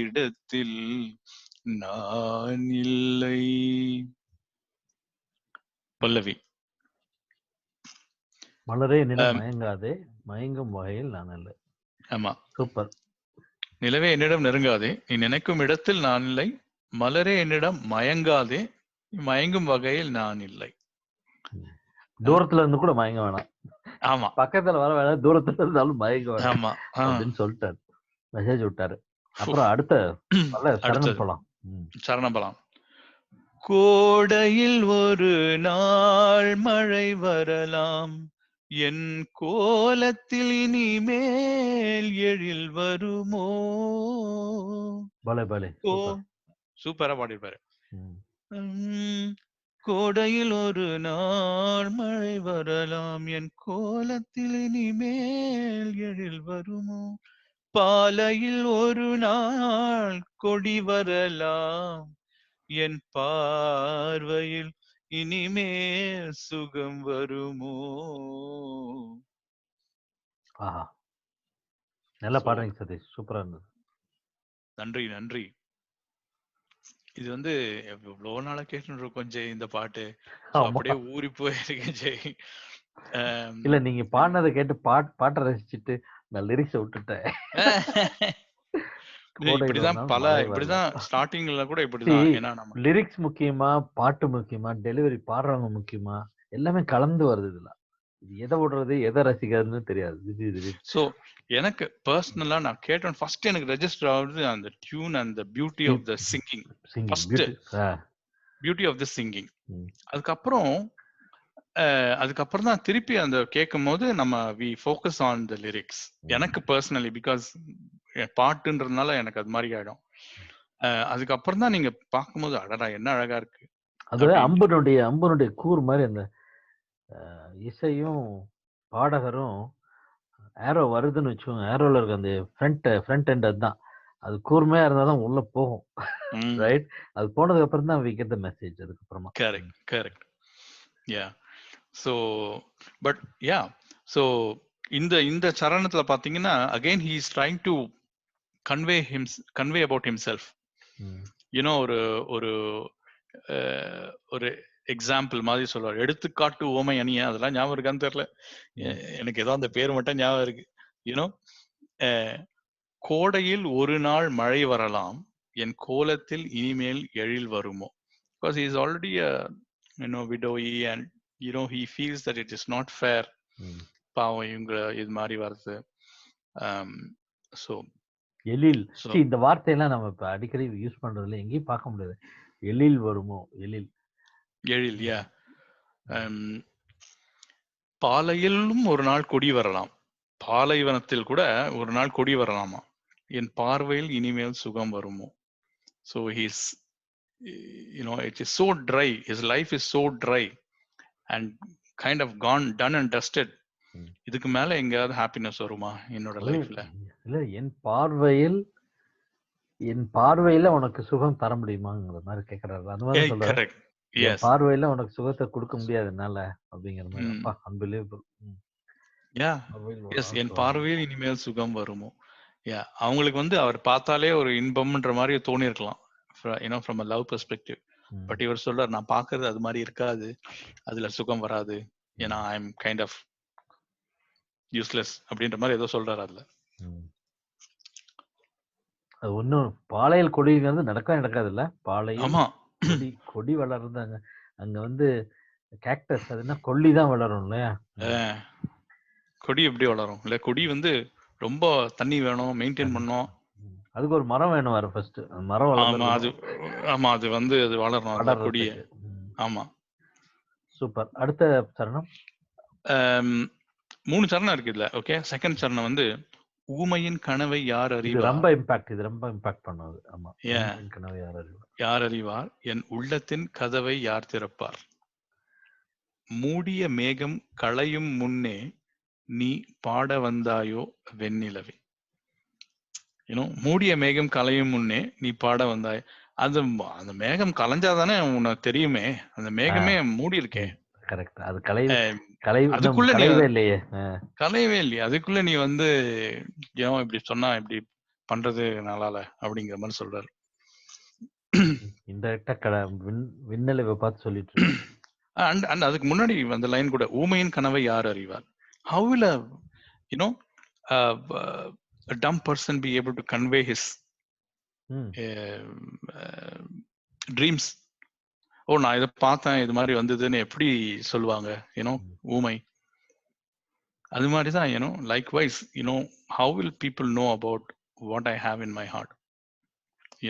இடத்தில் நான் இல்லை. பல்லவி. மலரே என்னிடம் மயங்காதே, மயங்கும் வகையில் நான் இல்லை. ஆமா, சூப்பர். நிலவே என்னிடம் நெருங்காதே, நீ நினைக்கும் இடத்தில் நான் இல்லை. மலரே என்னிடம் மயங்காதே, மயங்கும் வகையில் நான் இல்லை. தூரத்துல இருந்து கூட மயங்க வேணாம். ஆமா, பக்கத்துல வர வேணாம், தூரத்துல இருந்தாலும் மயங்க வேணாம். ஆமா அப்படின்னு சொல்லிட்டாரு, மெசேஜ் விட்டாரு. அப்புறம் அடுத்த சரணம் போலாம். சரணம் போலாம். கோடையில் ஒரு நாள் மழை வரலாம், என் கோலத்தில் இனிமேல் எழில் வருமோ. பலே பலே, சூப்பரா பாடிருப்பாரு. கோடையில் ஒரு நாள் மழை வரலாம், என் கோலத்தில் இனிமேல் எழில் வருமோ. பாலையில் ஒரு நாள் கொடி வரலாம், என் பார்வையில் இனிமேல் சுகம் வருமோ. ஆஹா, நல்லா பாடுறீங்க சதீஷ், சூப்பரா இருந்தது. நன்றி நன்றி. இது வந்து எவ்வளவு நாளா கேட்டு இருக்கோம் இந்த பாட்டு, அப்படியே ஊறி போயிருக்கேன் ஜெய். இல்ல, நீங்க பாடினதை கேட்டு பாட்டை ரசிச்சுட்டு நான் லிரிக்ஸ விட்டுட்டேன். இப்படிதான் ஸ்டார்டிங்ல கூட இப்படிதான். ஏன்னா நம்ம லிரிக்ஸ் முக்கியமா, பாட்டு முக்கியமா, டெலிவரி பாடுறவங்க முக்கியமா, எல்லாமே கலந்து வருது. இதுல எதை விடுறது எதை ரசிக்கிறதுன்னு தெரியாது. சோ எனக்கு பர்சனலா நான் கேட்டேன், ஃபர்ஸ்ட் எனக்கு ரெஜிஸ்டர் ஆகுது அந்த tune and the beauty of the singing. First beauty of the singing. அதுக்கப்புறம் தான் திருப்பி அந்த கேட்கும் போது நம்ம we focus on the lyrics. எனக்கு பர்சனலி பிகாஸ் பாட்டுன்றதுனால எனக்கு அது மாதிரி ஆயிடும். அதுக்கப்புறம் தான் நீங்க பார்க்கும்போது அடடா என்ன அழகா இருக்கு. அது அம்பனுடைய கூர் மாதிரி அந்த இசையும் பாடகரும் ஏரோ வருதுன்னு வச்சுக்கோங்க, ஏரோல இருக்க அந்த ஃப்ரண்ட் எண்ட் அதுதான், அது கூர்மையா இருந்தாதான் உள்ள போகும். ரைட், அது போனதுக்கு அப்புறம் தான் we get the message. அதுக்கப்புறமா correct yeah. So but yeah, so இந்த சரணத்துல பாத்தீங்கன்னா again he is trying to convey about himself. You know ஒரு ஒரு எக்ஸாம்பிள் மாதிரி சொல்றாரு. எடுத்துக்காட்டு ஓமை அணிய, அதெல்லாம் ஞாபகம் இருக்கான்னு தெரியல எனக்கு, ஏதோ அந்த பேர் மட்டும் ஞாபகம் இருக்கு. யூனோ, கோடையில் ஒரு நாள் மழை வரலாம், என் கோலத்தில் இனிமேல் எழில் வருமோ. Because he is already a widowy and he feels that it is not fair. பாவம் இவங்க இது மாதிரி வருது. ஸோ எழில், இந்த வார்த்தையெல்லாம் நம்ம இப்ப அடிக்கடி யூஸ் பண்றதுல எங்கேயும் பார்க்க முடியாது. எழில் வருமோ, எழில். யா. பாலையிலும் ஒரு நாள் கொடி வரலாம், பாலைவனத்தில் கூட ஒரு நாள் கொடி வரலாமா, என் பார்வையில் இனிமேல் சுகம் வருமோ. So he's, it is so dry, his life is so dry and kind of done and dusted. இதுக்கு மேல எங்கயாவது ஹாப்பினஸ் வருமா என்னோட லைஃப்ல? இல்ல, என் பார்வையில உனக்கு சுகம் தர முடியுமாங்கிற மாதிரி கேக்குறாரு. அந்த மாதிரி சொல்றாரு. பார்வையில உனக்கு சுகத்தை கொடுக்க முடியாதுனால அப்படிங்கிற மாதிரி. அன்பிலீவபிள். என் பார்வையில் இனிமேல் சுகம் வருமோ, அவங்களுக்கு வந்து அவர் பார்த்தாலே ஒரு இன்பம்ன்ற மாதிரி தோணி இருக்கலாம், from a love perspective. But இவர் சொல்றார், நான் பாக்குறது அது மாதிரி இருக்காது, அதுல சுகம் வராது, ஏன்னா I am kind of useless அப்படின்ற மாதிரி ஏதோ சொல்றாரு அதுல. அது ஒன்றும் பாளையல் கொடிங்கிறது நடக்காதுல்ல. பாளையில் ஆமா, கொடி வளருதாங்க அங்க வந்து கேக்டஸ், அது என்ன கொல்லி தான் வளரும் இல்லையா? கொடி எப்படி வளரும் இல்ல, கொடி வந்து ரொம்ப தண்ணி வேணும், மெயின்டைன் பண்ணணும், அதுக்கு ஒரு மரம் வேணும் வர ஃபர்ஸ்ட். மரம் ஆமா அது வந்து அது வளரணும் அந்த கொடியை. ஆமா, சூப்பர். அடுத்த சரணம் 3 சரணம் இருக்கு இதுல. ஓகே, செகண்ட் சரணம் வந்து ஊமையின் கனவை யார் அறிவார். இது ரொம்ப இம்பாக்ட் பண்ணுது. ஆமா, ஊமையின் கனவை யார் அறிவார், என் உள்ளத்தின் கதவை யார் திறப்பார், மூடிய மேகம் களையும் முன்னே நீ பாட வந்தாயோ வெண்ணிலவே. மூடிய மேகம் களையும் முன்னே நீ பாட வந்தாய். அது அந்த மேகம் கலைஞ்சாதானே உனக்கு தெரியுமே, அந்த மேகமே மூடி இருக்கே. கரெக்ட். அது அதுக்குள்ள இல்லையே, கலையவே இல்லையே, அதுக்குள்ள நீ வந்து ஏன் இப்படி சொன்னா இப்படி பண்றது நல்லால அப்படிங்கிற மாதிரி சொல்றாரு. இன்டைரக்டா விண்ணிலவை பார்த்து சொல்லிட்டு அண்ட் அதுக்கு முன்னாடி அந்த லைன் கூட, ஊமையின் கனவை யார் அறிவார். How will a dumb person be able to convey his dreams? நான் இதை பார்த்தேன், இது மாதிரி வந்ததுன்னு எப்படி சொல்லுவாங்க ஊமை. அது மாதிரி தான் likewise how will people know about what I have in my heart?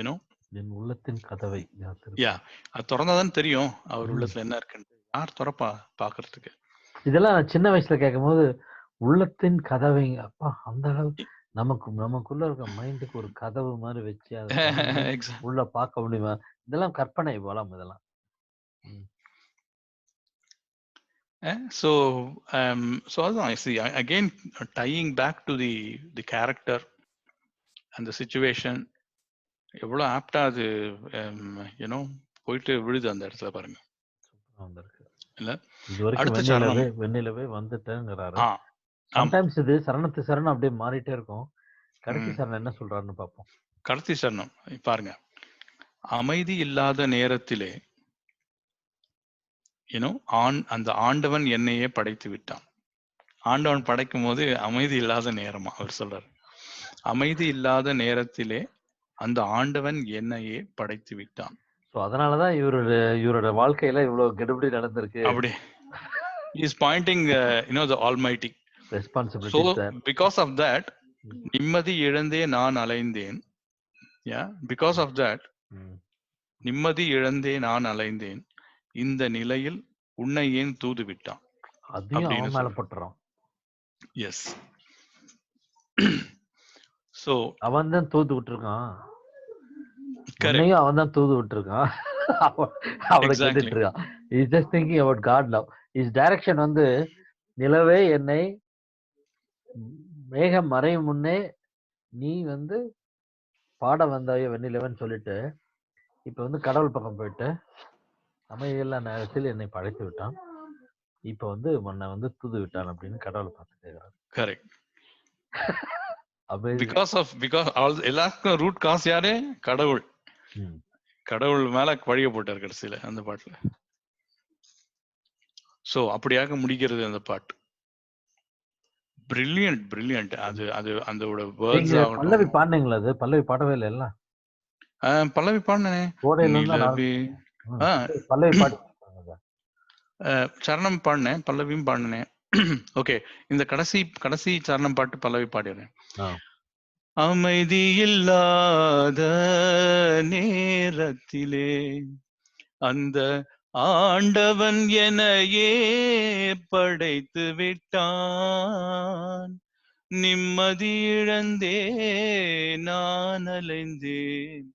என் உள்ளத்தின் கதவை அது திறந்தாதான் தெரியும் அவர் உள்ளத்துல என்ன இருக்குன்னு. யார் திறப்பா பாக்குறதுக்கு? இதெல்லாம் சின்ன வயசுல கேட்கும் போது உள்ளத்தின் கதவை, அப்பா அந்த அளவு நமக்குள்ள இருக்க மைண்டுக்கு ஒரு கதவு மாதிரி வச்சு அதை உள்ள பார்க்க முடியுமா? இதெல்லாம் கற்பனை போலாம் இதெல்லாம். So I see again tying back to the character and the situation. எவ்வளவு ஆப்டா அது போயிட்டு விழுது அந்த இடத்துல பாருங்க. இல்ல, இதுவரைக்கும் வெண்ணிலவே வந்துட்டேங்கிறாரு. சம்டைம்ஸ் இது சரணம் அப்படியே மாறிட்டே இருக்கும். கடைசி சரணம் என்ன சொல்றாருன்னு பார்ப்போம். கடைசி சரணம் பாருங்க, அமைதி இல்லாத நேரத்திலே அந்த ஆண்டவன் என்னையே படைத்து விட்டான். ஆண்டவன் படைக்கும் போது அமைதி இல்லாத நேரமா அவர் சொல்றாரு. அமைதி இல்லாத நேரத்திலே அந்த ஆண்டவன் என்னையே படைத்து விட்டான். அதனாலதான் இவரோட வாழ்க்கையில இவ்வளவு கெடுபிடி நடந்திருக்கு. அப்படி is pointing the almighty responsibility. So because of that நிம்மதி இழந்தே நான் அலைந்தேன். Because of that நிம்மதி இழந்தே நான் அலைந்தேன், இந்த நிலையில் உன்னை ஏன் தூது விட்டான் அப்படின்னு மேல போட்டுறான். எஸ், சோ அவன் தான் தூது விட்டுருக்கான். அவன் தான் தூது விட்டுருக்கான். அவனை கேட்டுட்டு இருக்கான். Is just thinking about God love. Is direction வந்து நிலவே என்னை மேகம் மறையும் முன்னே நீ வந்து பாட வந்தாயோ வெண்ணிலவன் சொல்லிட்டு இப்ப வந்து கடவுள் பக்கம் போயிட்டு அமைதியெல்லாம் நேரத்தில் என்னை படைத்து விட்டான், இப்ப வந்து உன்னை வந்து தூது விட்டான் அப்படின்னு கடவுளை பார்த்து கேட்கிறான். கரெக்ட். பிகாஸ் எல்லாருக்கும் ரூட் காஸ் யாரு? கடவுள். கடவுள் மேல வழிய போட்டார் கடைசியில அந்த பாட்டுல. சோ அப்படியாக முடிக்கிறது அந்த பாட்டு. பிரில்லியன்ட். அது அதோட வேர்ட்ஸ் ஆகட்டும். பல்லவி பாடுனீங்களா? அது பல்லவி பாடவே இல்லை எல்லாம். பல்லவி பாடுனே. பல்லவி பாடு. சரணம் பாடினேன், பல்லவியும் பாடினேன். ஓகே, இந்த கடைசி சரணம் பாட்டு பல்லவி பாடிடுறேன். அமைதி இல்லாத நேரத்திலே அந்த ஆண்டவன் என்னையே படைத்து விட்டான், நிம்மதி இழந்தே நான் அலைந்தேன்,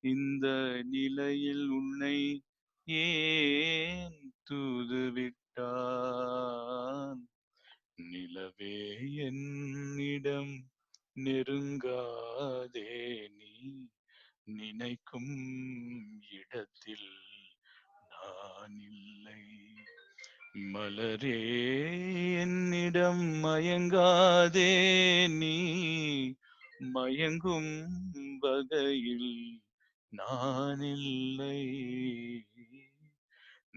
இந்த நிலையில் உன்னை ஏன் தூது விட்டான், நிலவே என்னிடம் நெருங்காதே, நீ நினைக்கும் இடத்தில் நான் இல்லை, மலரே என்னிடம் மயங்காதே, நீ மயங்கும் வகையில் நான் இல்லை.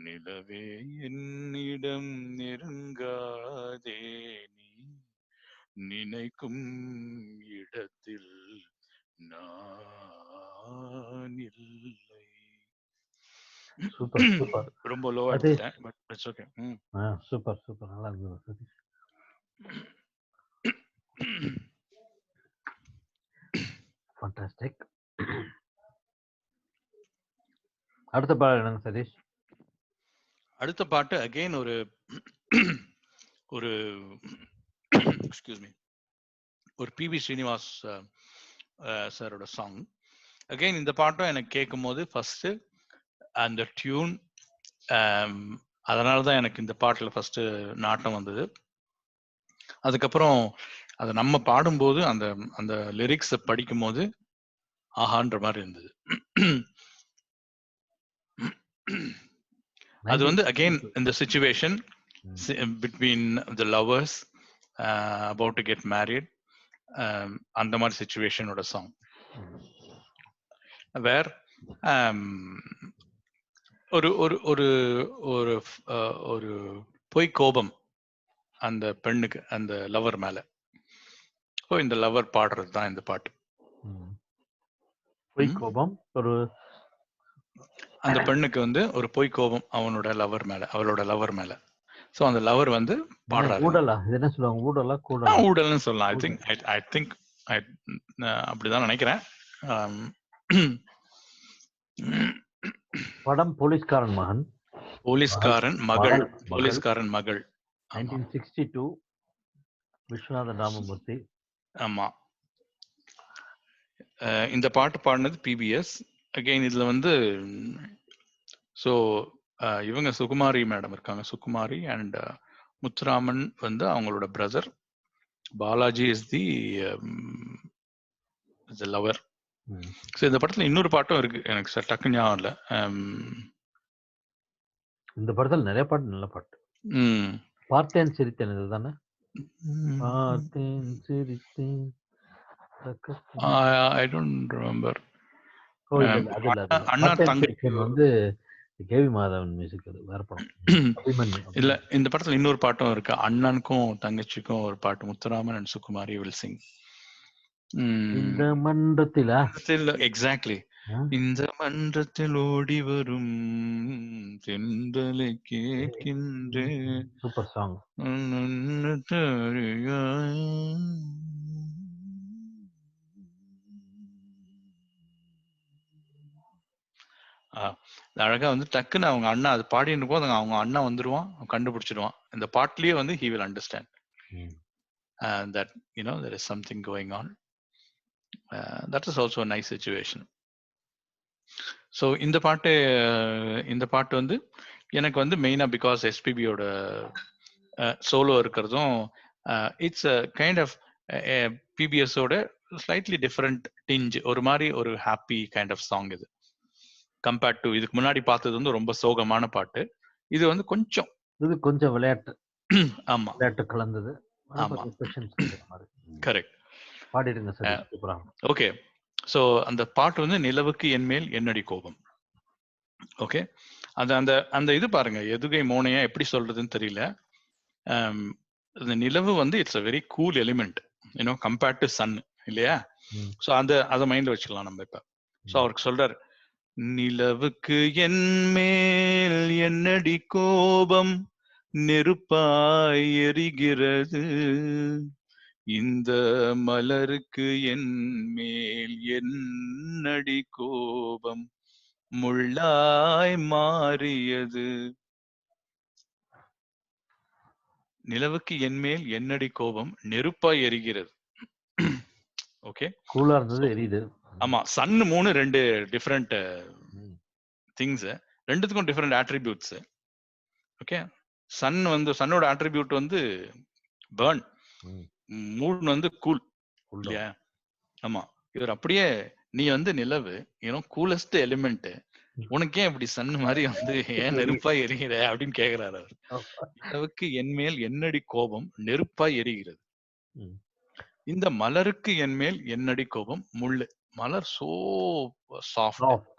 நிலவே என்னிடம் நெருங்காதே, நீ நினைக்கும் இடத்தில் நான் இல்லை. Super super. ரொம்ப லோவா அது எடுத்துட்டேன், but it's okay. Super super, நல்லா இருந்தது சதீஷ். ஃபண்டாஸ்டிக். அடுத்த பாடல் என்னங்க சதீஷ்? அடுத்த பாட்டு அகைன் ஒரு ஒரு எக்ஸ்கியூஸ் மீ, ஒரு பிபி ஸ்ரீனிவாஸ் சாரோட சாங். அகைன் இந்த பாட்டும் எனக்கு கேட்கும் போது ஃபர்ஸ்ட் அந்த டியூன், அதனால தான் எனக்கு இந்த பாட்டில் ஃபர்ஸ்ட் நாட்டம் வந்தது. அதுக்கப்புறம் அதை நம்ம பாடும்போது அந்த அந்த லிரிக்ஸை படிக்கும் போது ஆஹான்ற மாதிரி இருந்தது. அது வந்து அகைன் இந்த situation between the lovers about to get married, அந்த மாதிரி சிச்சுவேஷனோட சாங். வேர் ஒரு ஒரு ஒரு ஒரு ஒரு பொய் கோபம் அந்த பெண்ணுக்கு, அந்த லவர் மேல. ஸோ இந்த லவர் பாடுறது தான் இந்த பாட்டு. பொய் கோபம், ஒரு அந்த பெண்ணுக்கு வந்து ஒரு பொய் கோபம் அவனோட லவர் மேல, அவளோட லவர் மேல. ஸோ அந்த லவர் வந்து பாடுறாரு. ஊடலா, இது என்ன சொல்லுவாங்க, ஊடலா கூடலா? ஊடல்னு சொல்லலாம். ஐ திங்க் அப்படிதான் நினைக்கிறேன். படம் போலீஸ்காரன் மகன், போலீஸ்காரன் மகள், போலீஸ்காரன் மகள், 1962, விஸ்வநாதன் ராமமூர்த்தி. ஆமா. இந்த பாட்டு பாடினது பிபிஎஸ். அகைன் இதுல வந்து ஸோ இவங்க சுகுமாரி மேடம் இருக்காங்க, சுகுமாரி அண்ட் முத்துராமன் வந்து அவங்களோட brother. Balaji is the lover. So இந்த படத்துல இன்னொரு பாட்டும் இருக்கு, எனக்கு டக்கு ஞாபகம் இல்லை. இந்த படத்துல நிறைய பாட்டு, நல்ல பாட்டு. பார்த்தேன் சிரித்தேன், இதுதானே? பார்த்தேன் சிரித்தேன், ஐ டோன்ட் ரிமெம்பர். அண்ணா தங்கச்சி வந்து கேவி மாதவன் மியூசிக், அது வேற படம். இல்ல, இந்த படத்துல இன்னொரு பாட்டும் இருக்கு, அண்ணனுக்கும் தங்கச்சிக்கும் ஒரு பாட்டு, Muthuraman and Sukumari will sing. இந்த மன்றத்தில எக்ஸாக்ட்லி, இந்த மன்றத்தில் ஓடி வரும் தென்றலை கேட்கின்றேன். Super song. அழகா வந்து டக்குன்னு அவங்க அண்ணா அது பாடிட்டு போது அவங்க அண்ணா வந்துருவான், கண்டுபிடிச்சிடுவான். இந்த பாட்லயே வந்து he will understand that there is something going on. That is also a nice situation. So இந்த பாட்டு வந்து எனக்கு வந்து மெயினா பிகாஸ் எஸ்பிபியோட சோலோ இருக்கிறதும், இட்ஸ் அ கைண்ட் ஆஃப் பிபிஎஸோட ஸ்லைட்லி டிஃப்ரெண்ட் டிஞ்ச், ஒரு மாதிரி ஒரு ஹாப்பி கைண்ட் ஆஃப் சாங் இது. கம்பேர்ட் டு இதுக்கு முன்னாடி பார்த்தது வந்து ரொம்ப சோகமான பாட்டு. இது வந்து கொஞ்சம் விளையாட்டு, ஆமா, விளையாட்டு கலந்தது. ஆமா, கரெக்ட். பாடிடுங்க சார். ஓகே, சோ அந்த பாட்டு வந்து நிலவுக்கு என் மேல் என்னடி கோபம். ஓகே, அந்த அந்த இது பாருங்க, எதுகை மோனையா எப்படி சொல்றதுன்னு தெரியல. இந்த நிலவு வந்து it's a very cool element, compared to sun, இல்லையா? ஸோ அதை மைண்ட்ல வச்சுக்கலாம் நம்ம இப்ப. ஸோ அவருக்கு சொல்றாரு, நிலவுக்கு என் மேல் என்னடி கோபம், நெருப்பாய் எரிகிறது, இந்த மலருக்கு என் மேல் என்னடி கோபம், முள்ளாய் மாறியது. நிலவுக்கு என் மேல் என்னடி கோபம், நெருப்பாய் எரிகிறது. ஓகே, கூலா இருந்தது, எரியுது. ஆமா, சன் மூணு, ரெண்டு டிஃபரெண்ட் திங்ஸ், ரெண்டுத்துக்கும் டிஃபரெண்ட் ஆட்ரிபியூட்ஸ். ஓகே, சன் வந்து சன்னோட ஆட்ரிபியூட் வந்து பர்ன், மூன் வந்து கூல், இல்லையா? ஆமா, இவர் அப்படியே நீ வந்து நிலவு, கூலஸ்ட் எலிமெண்ட், உனக்கே இப்படி சன் மாதிரி வந்து ஏன் நெருப்பாய் எரிகிற அப்படின்னு கேக்குறாரு அவர். நிலவுக்கு என் மேல் என்னடி கோபம், நெருப்பாய் எரிகிறது. இந்த மலருக்கு என் மேல் என்னடி கோபம் முள்ளு. மலர் சோ சாஃப்ட். சாஃப்ட்.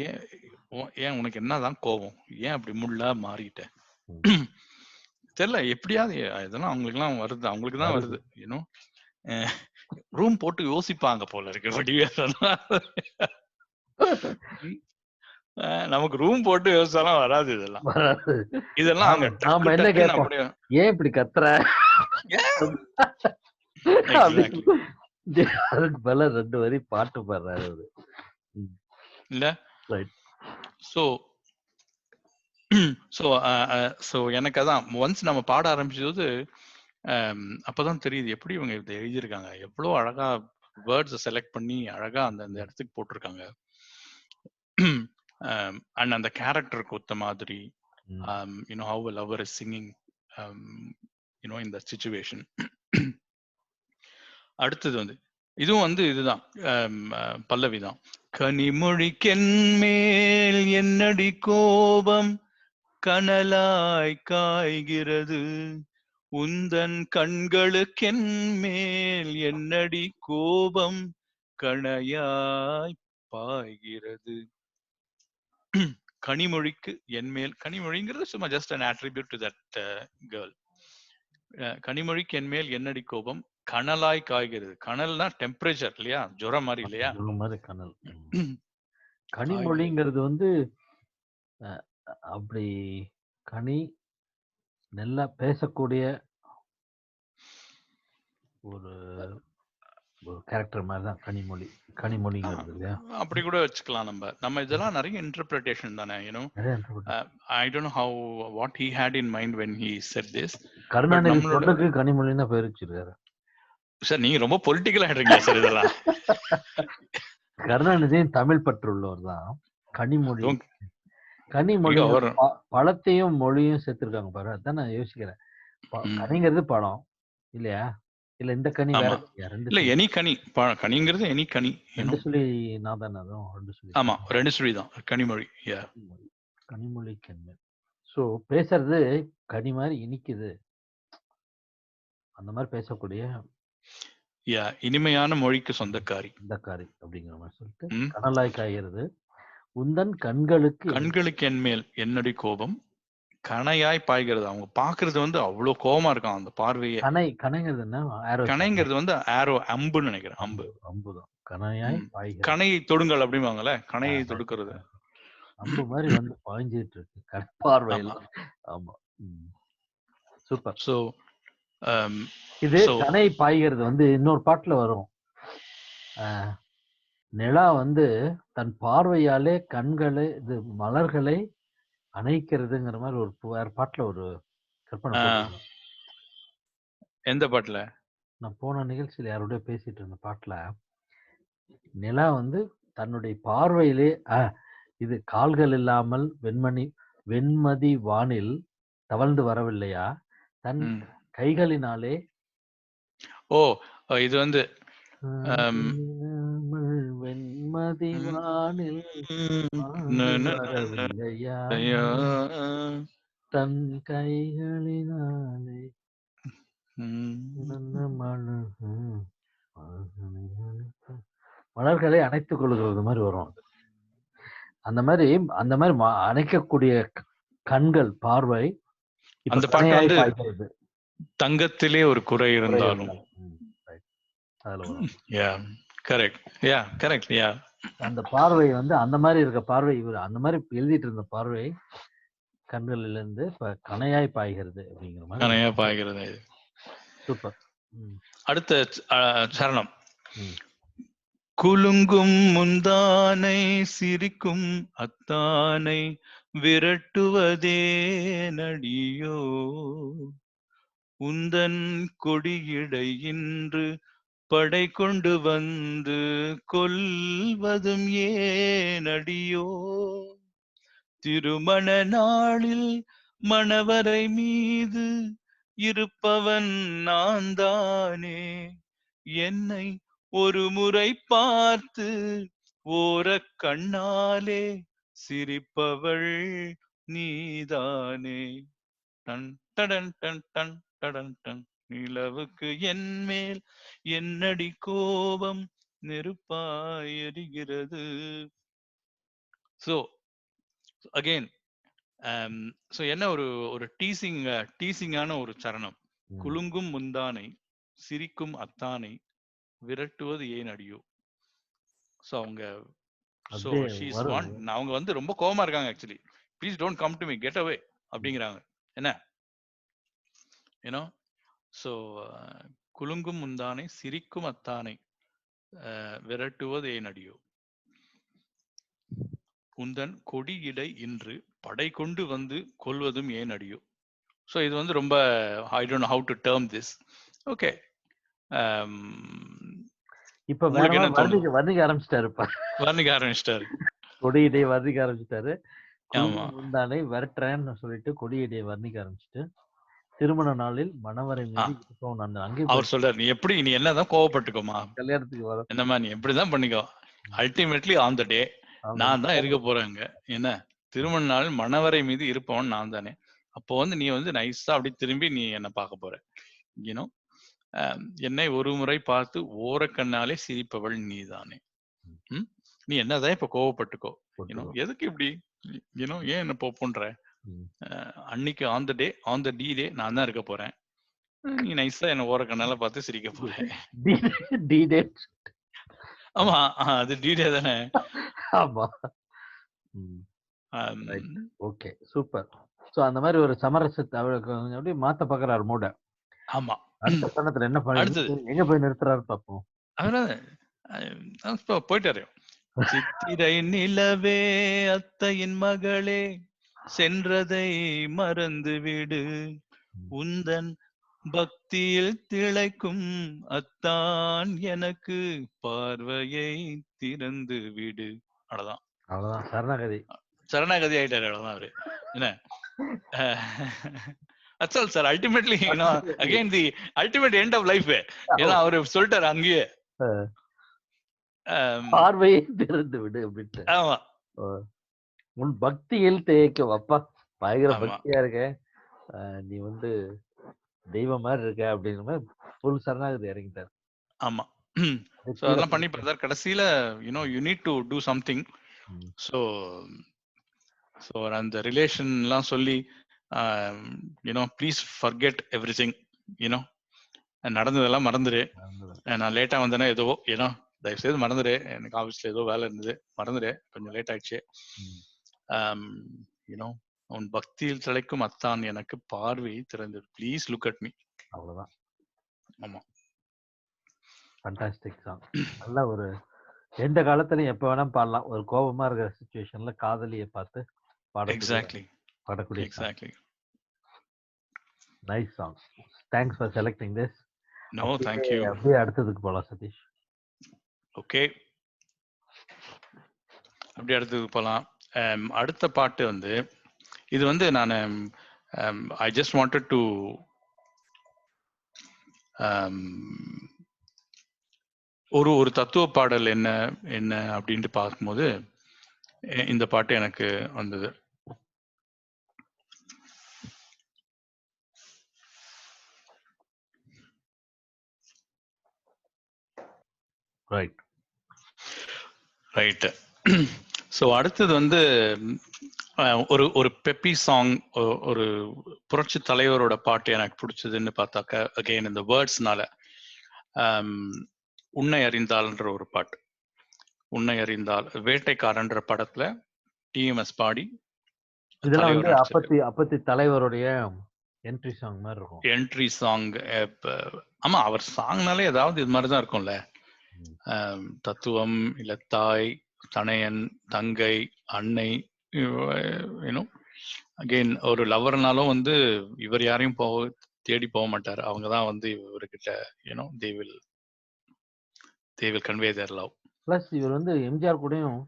ஏன் ஏன் உனக்கு என்னதான் கோபம்? ஏன் அப்படி முள்ளா மாறிட்ட? தெரியல, எப்படியாவது இதெல்லாம் அவங்களுக்கு எல்லாம் வருது, அவங்களுக்கு தான் வருது. யூனோ ரூம் போட்டு யோசிப்பாங்க போல இருக்கு வடிவேலெல்லாம். நமக்கு ரூம் போட்டு யோசிச்சாலும் வராது இதெல்லாம். இதெல்லாம் அங்க நாம என்ன கேட்போம், ஏன் இப்படி கத்துற? அதுக்கு பல 2 வரி பாட்டு பாடுறாரு அவரு இல்ல. சோ சோ எனக்கு அதான் ஒன்ஸ் நம்ம பாட ஆரம்பிச்சது அப்பதான் தெரியுது எப்படி இவங்க இதை எழுதியிருக்காங்க, எவ்வளவு அழகா வேர்ட்ஸ் செலக்ட் பண்ணி அழகா அந்த இடத்துக்கு போட்டிருக்காங்க. அண்ட் அந்த கேரக்டருக்கு ஒத்த மாதிரி how a lover is singing in the situation. அடுத்தது வந்து இதுவும் இதுதான் பல்லவிதான். கனிமொழிக்கென் மேல் என்னடி கோபம் கனலாய் காய்கிறது, உந்தன் கண்களுக்கென் மேல் என்னடி கோபம் கணையாய் பாய்கிறது. கனிமொழிக்கு என் மேல், கனிமொழிங்கிறது சும்மா just an attribute to that girl. கனிமொழிக்கு என் மேல் என்னடி கோபம் கனலாய் காய்கிறது. கனல்னா டெம்பரேச்சர் இல்லையா, ஜுரம் மாதிரி இல்லையா, மாதிரி கனல். கனிமொழிங்கிறது அப்படி கனி நல்லா பேசக்கூடிய ஒரு கேரக்டர் மாதிரி தான் கனிமொழி. கனிமொழிங்கிறது இல்லையா, அப்படி கூட வச்சுக்கலாம். நம்ம இதெல்லாம் நிறைய இன்டர்பிரிட்டேஷன் தானே. I don't know what he had in mind when he said this. Karunanidhi பொண்ணுக்கு கனிமொழின்னு தான் பேர் வச்சிருக்காரு சார். நீங்க ரொம்ப பொலிட்டிக்கலா ஆயிடுறீங்க சார் இதெல்லாம். கருணாநிதியும் தமிழ் பற்று உள்ளவர் தான். கனிமொழி கனிமொழி பழத்தையும் மொழியும் சேர்த்திருக்காங்க பாரு, அதான் நான் யோசிக்கிறேன். கனிங்கிறது பழம் இல்லையா, இல்ல இந்த கனி வேற இல்ல, எனி கனி. கனிங்கிறது எனி கனி. ரெண்டு சொல்லி நான் தானே, அதுவும் ரெண்டு சொல்லி. ஆமா, ரெண்டு சொல்லி தான் கனிமொழி. கனிமொழி கண்ணு. சோ பேசுறது கனி மாதிரி இனிக்குது, அந்த மாதிரி பேசக்கூடிய இனிமையான மொழிக்கு சொந்தக்காரி அப்படிங்கிற மாதிரி சொல்லிட்டு கனலாய் காய்கிறது, உந்தன் கண்களுக்கு என் மேல் என்னடி கோபம் கணையாய் பாய்கிறது. அவங்க பாக்குறது அவ்வளவு கோபமா இருக்கும் அந்த பார்வையே. கணைங்கிறது என்ன? கணைங்கிறது ஆரோ, அம்புன்னு நினைக்கிறேன். அம்புதான் கணையாய் பாய்கிறது. கணையை தொடுங்கள் அப்படிவாங்கல்ல, கணையை தொடுக்கிறது. அம்பு மாதிரி பாய்ஞ்சிட்டு இருக்கு பார்வையில். ஆமா, சூப்பர். சோ இது கணை பாய்கிறது இன்னொரு பாட்டுல வரும். நிலா தன் பார்வையாலே கண்களை இது மலர்களை அணைக்கிறதுங்கிற மாதிரி ஒரு வேற பாட்டுல ஒரு கற்பனை. எந்த பாட்டுல? நான் போன நிகழ்ச்சியில யாரோட பேசிட்டு இருந்த பாட்டுல நிலா தன்னுடைய பார்வையிலே இது கால்கள் இல்லாமல் வெண்மதி வானில் தவழ்ந்து வரவில்லையா, தன் கைகளினாலே. இது வெண்மதி வானில் வரவில்லையா, தன் கைகளினாலே மலர்களை அணைத்துக் கொள்கிறது மாதிரி வரும். அந்த மாதிரி அணைக்கக்கூடிய கண்கள், பார்வை. அந்த பாட்டு தங்கத்திலே ஒரு குறை இருந்தாலும் அந்த பார்வை அந்த மாதிரி இருக்க பார்வை, இவர் அந்த மாதிரி எழுதிட்டு இருந்த பார்வை கண்களில் இருந்து கணையாய் பாய்கிறது அப்படிங்கிற மாதிரி. கணையாய் பாய்கிறது. சூப்பர். அடுத்த சரணம். குலுங்கும் முந்தானை சிரிக்கும் அத்தானை விரட்டுவதே நடியோ, உந்தன் கொடியிடை இன்று படை கொண்டு வந்து கொல்வதும் ஏனடியோ, திருமண நாளில் மணவரை மீது இருப்பவன் நான் தானே, என்னை ஒரு முறை பார்த்து ஓர கண்ணாலே சிரிப்பவள் நீதானே. Done done done done done done. நிலவுக்கு என் மேல் என்னடி கோபம் நெருப்பாய் எரிகிறது. ஸோ அகெயின் ஸோ என்ன ஒரு டீசிங்கான ஒரு சரணம். குலுங்கும் முந்தானை சிரிக்கும் அத்தானை விரட்டுவது ஏன் அடியோ. ஸோ அவங்க அவங்க வந்து ரொம்ப கோவமா இருக்காங்க. Actually please don't come to me, get away அப்படிங்கிறாங்க. என்ன ஏன்னோ ஸோ குலுங்கும் முந்தானை சிரிக்கும் அத்தானை விரட்டுவது ஏன் அடியோ. உந்தன் கொடி இடை இன்று படை கொண்டு வந்து கொல்வதும் ஏன் அடியோ. ஸோ இது வந்து ரொம்ப I don't know how to term this. Okay, இப்ப வர்ணிக்க ஆரம்பிச்சிட்டாரு. வர்ணிக்க ஆரம்பிச்சிட்டாரு, கொடியிடையை வர்ணிக்க ஆரம்பிச்சிட்டாரு. முந்தானை விரட்டுறேன்னு சொல்லிட்டு கொடியிடையை வர்ணிக்க ஆரம்பிச்சுட்டு திருமண நாளில் மணவரை மீது அங்கே அவர் சொல்றாரு, நீ என்னதான் கோவப்பட்டுக்கோமா, கல்யாணத்துக்கு வர என்னம்மா நீ எப்படிதான் பண்ணிக்கோ, அல்டிமேட்லி ஆன் த டே நான் தான் இருக்க போறேங்க. என்ன திருமண நாள் மணவரை மீது இருப்பவன் நான் தானே. அப்போ வந்து நீ வந்து நைஸா அப்படி திரும்பி நீ என்ன பார்க்க போற. யூனோ என்னை ஒரு முறை பார்த்து ஓரக்கண்ணாலே சிரிப்பவள் நீதானே. நீ என்னதான் இப்ப கோவப்பட்டுக்கோ. எதுக்கு இப்படி ஏன் என்ன போன்ற அன்னைக்கு ஆன் த டி டே நான் தான் இருக்க போறேன். நீ நைஸா என்ன ஓரக்கண்ணால பார்த்து சிரிக்க போறேன். ஆமா, அது டி டே தானே. ஆமா, ஓகே, சூப்பர். சோ அந்த மாதிரி ஒரு சமரசத்தை அவருக்கு மாத்த பாக்குறாரு மூட. ஆமா, அடுத்த கணத்துல என்ன பண்ணி எங்க போய் நிறுத்துறாரு பாப்போம். போயிட்டாரு. சித்திரை நிலவே அத்தையின் மகளே சென்றதை மறந்து விடு, உந்தன் பக்தியில் திளைக்கும் அத்தான் எனக்கு பார்வையை திறந்து விடு. அவ்வளவுதான் சரணாகதி ஆயிட்டாரு. அவ்வளவுதான் அவரு. என்ன that's all sir, ultimately again the ultimate end of life. ஏன்னா அவரு சொல்லிட்டாரு அங்கேயே பார்வையை திறந்து விடு அப்படின்ட்டு. ஆமா, உன் பக்தியில் தேய்க்கும். அப்பா பயங்கர பக்தியா இருக்க, நீ வந்து தெய்வம் மாதிரி இருக்க அப்படிங்கிற மாதிரி ஃபுல் சரணாகதி இறங்கிட்டாரு. ஆமா, சோ அதெல்லாம் பண்ணி பார்த்தார். கடைசியில you need to do something. so அந்த ரிலேஷன் எல்லாம் சொல்லி ப்ளீஸ் ஃபர்கெட் எவ்ரிதிங், நடந்ததெல்லாம் மறந்துரு. நான் லேட்டா வந்தேன்னா ஏதோ தயவு செய்து மறந்துரு, எனக்கு ஆஃபீஸ்ல ஏதோ வேலை இருந்தது, மறந்துரு, கொஞ்சம் லேட் ஆயிடுச்சு. உன் பக்தியில் திளைக்கும் அத்தான் எனக்கு பார்வையை திறந்து, ப்ளீஸ் லுக் அட் மீ. அவ்வளவுதான். ஆமா, ஃபண்டாஸ்டிக் சாங். நல்ல ஒரு எந்த காலத்துலயும் எப்ப வேணா பாடலாம். ஒரு கோபமா இருக்கிற சிச்சுவேஷன்ல காதலியை பார்த்து எக்ஸாக்ட்லி பாடக்கூடிய. Exactly. Nice song. Thanks for selecting this. No thank you. அப்படியே அடுத்ததுக்கு போலாம் சதீஷ். ஓகே, அப்படியே அடுத்ததுக்கு போலாம். அடுத்த பாட்டு வந்து இது வந்து நான் ஐ ஜஸ்ட் வாண்டட் டு ஒரு தத்துவ பாடல் என்ன அப்படின்ட்டு பார்க்கும்போது இந்த பாட்டு எனக்கு வந்தது. ரைட். ஸோ அடுத்தது வந்து ஒரு பெப்பி சாங், ஒரு புரட்சி தலைவரோட பாட்டு எனக்கு பிடிச்சதுன்னு பார்த்தாக்க அகெயின் இந்த வேர்ட்ஸ்னால உன்னை அறிந்தால்ன்ற ஒரு பாட்டு. உன்னை அறிந்தால் வேட்டைக்காரன்ற படத்துல டிஎம்எஸ் பாடி. இதெல்லாம் வந்து அப்பத்தி தலைவருடைய என்ட்ரி சாங் மாதிரி இருக்கும். Entry song. ஆமா, அவர் சாங்னாலே ஏதாவது இது மாதிரிதான் இருக்கும்ல. தத்துவம் இல்ல தாய், தனையன், தங்கை, அன்னை. அகெயின் ஒரு லவர்னாலும் வந்து இவர் யாரையும் தேடி போக மாட்டாரு. அவங்கதான் வந்து இவர்கிட்ட they will convey their love. Plus இவர் வந்து எம்ஜிஆர் கூடயும்,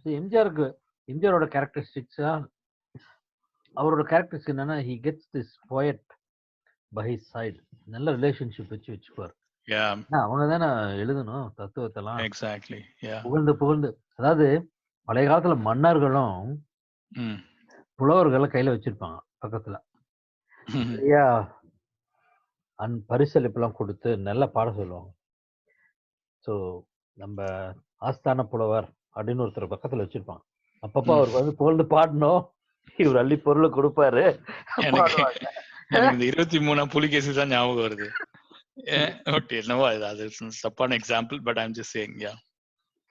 எம்ஜிஆரோட கேரக்டரிஸ்டிக்ஸா அவரோட கேரக்டர்ஸ் என்னன்னா he gets this poet by his side. நல்ல ரிலேஷன்ஷிப் வச்சுக்குவார். அவங்க தானே எழுதணும் தத்துவத்தெல்லாம். எக்ஸாக்ட்லி. புகழ்ந்து அதாவது பழைய காலத்துல மன்னர்களும் புலவர்களை கையில வச்சிருப்பாங்க பக்கத்துல. சரியா, பரிசளிப்புலாம் கொடுத்து நல்லா பாட சொல்லுவாங்க. ஸோ நம்ம ஆஸ்தான புலவர் அப்படின்னு ஒருத்தர் பக்கத்துல வச்சிருப்பான். அப்பப்போ அவருக்கு வந்து புகழ்ந்து பாடணும், இவர் அள்ளி பொருளை கொடுப்பாரு, பாடுவாங்க. எனக்கு இந்த 23ஆம் புலிகேசி தான் ஞாபகம் வருது. பட் என்னவோ அது தப்பான example, but I'm just saying. Yeah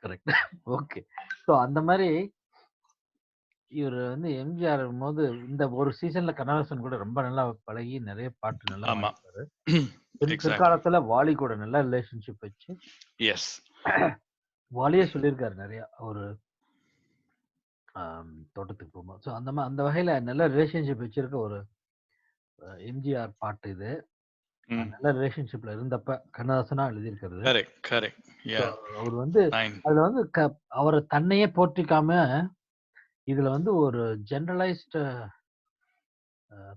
correct. Okay. So அந்த மாதிரி இவர் வந்து எம்ஜிஆர் போது இந்த ஒரு சீசன்ல கண்ணதாசன் கூட ரொம்ப நல்லா பழகி நிறைய பாட்டு நல்லா பாடுறாரு. பிற்காலத்துல வாலி கூட நல்ல ரிலேஷன்ஷிப் வச்சு எஸ் வாலியே சொல்லியிருக்காரு நிறைய ஒரு தோட்டத்துக்கு போகும்போது. ஸோ அந்த வகையில நல்ல ரிலேஷன்ஷிப் வச்சிருக்க ஒரு எம்ஜிஆர் பாட்டு இது. நல்ல ரிலேஷன்ஷிப்ல இருந்தப்ப கண்ணதாசனா எழுதியிருக்கிறது. அவர் வந்து அதுல வந்து அவரை தன்னையே போற்றிக்காம இதுல வந்து ஒரு ஜெனரலைஸ்ட்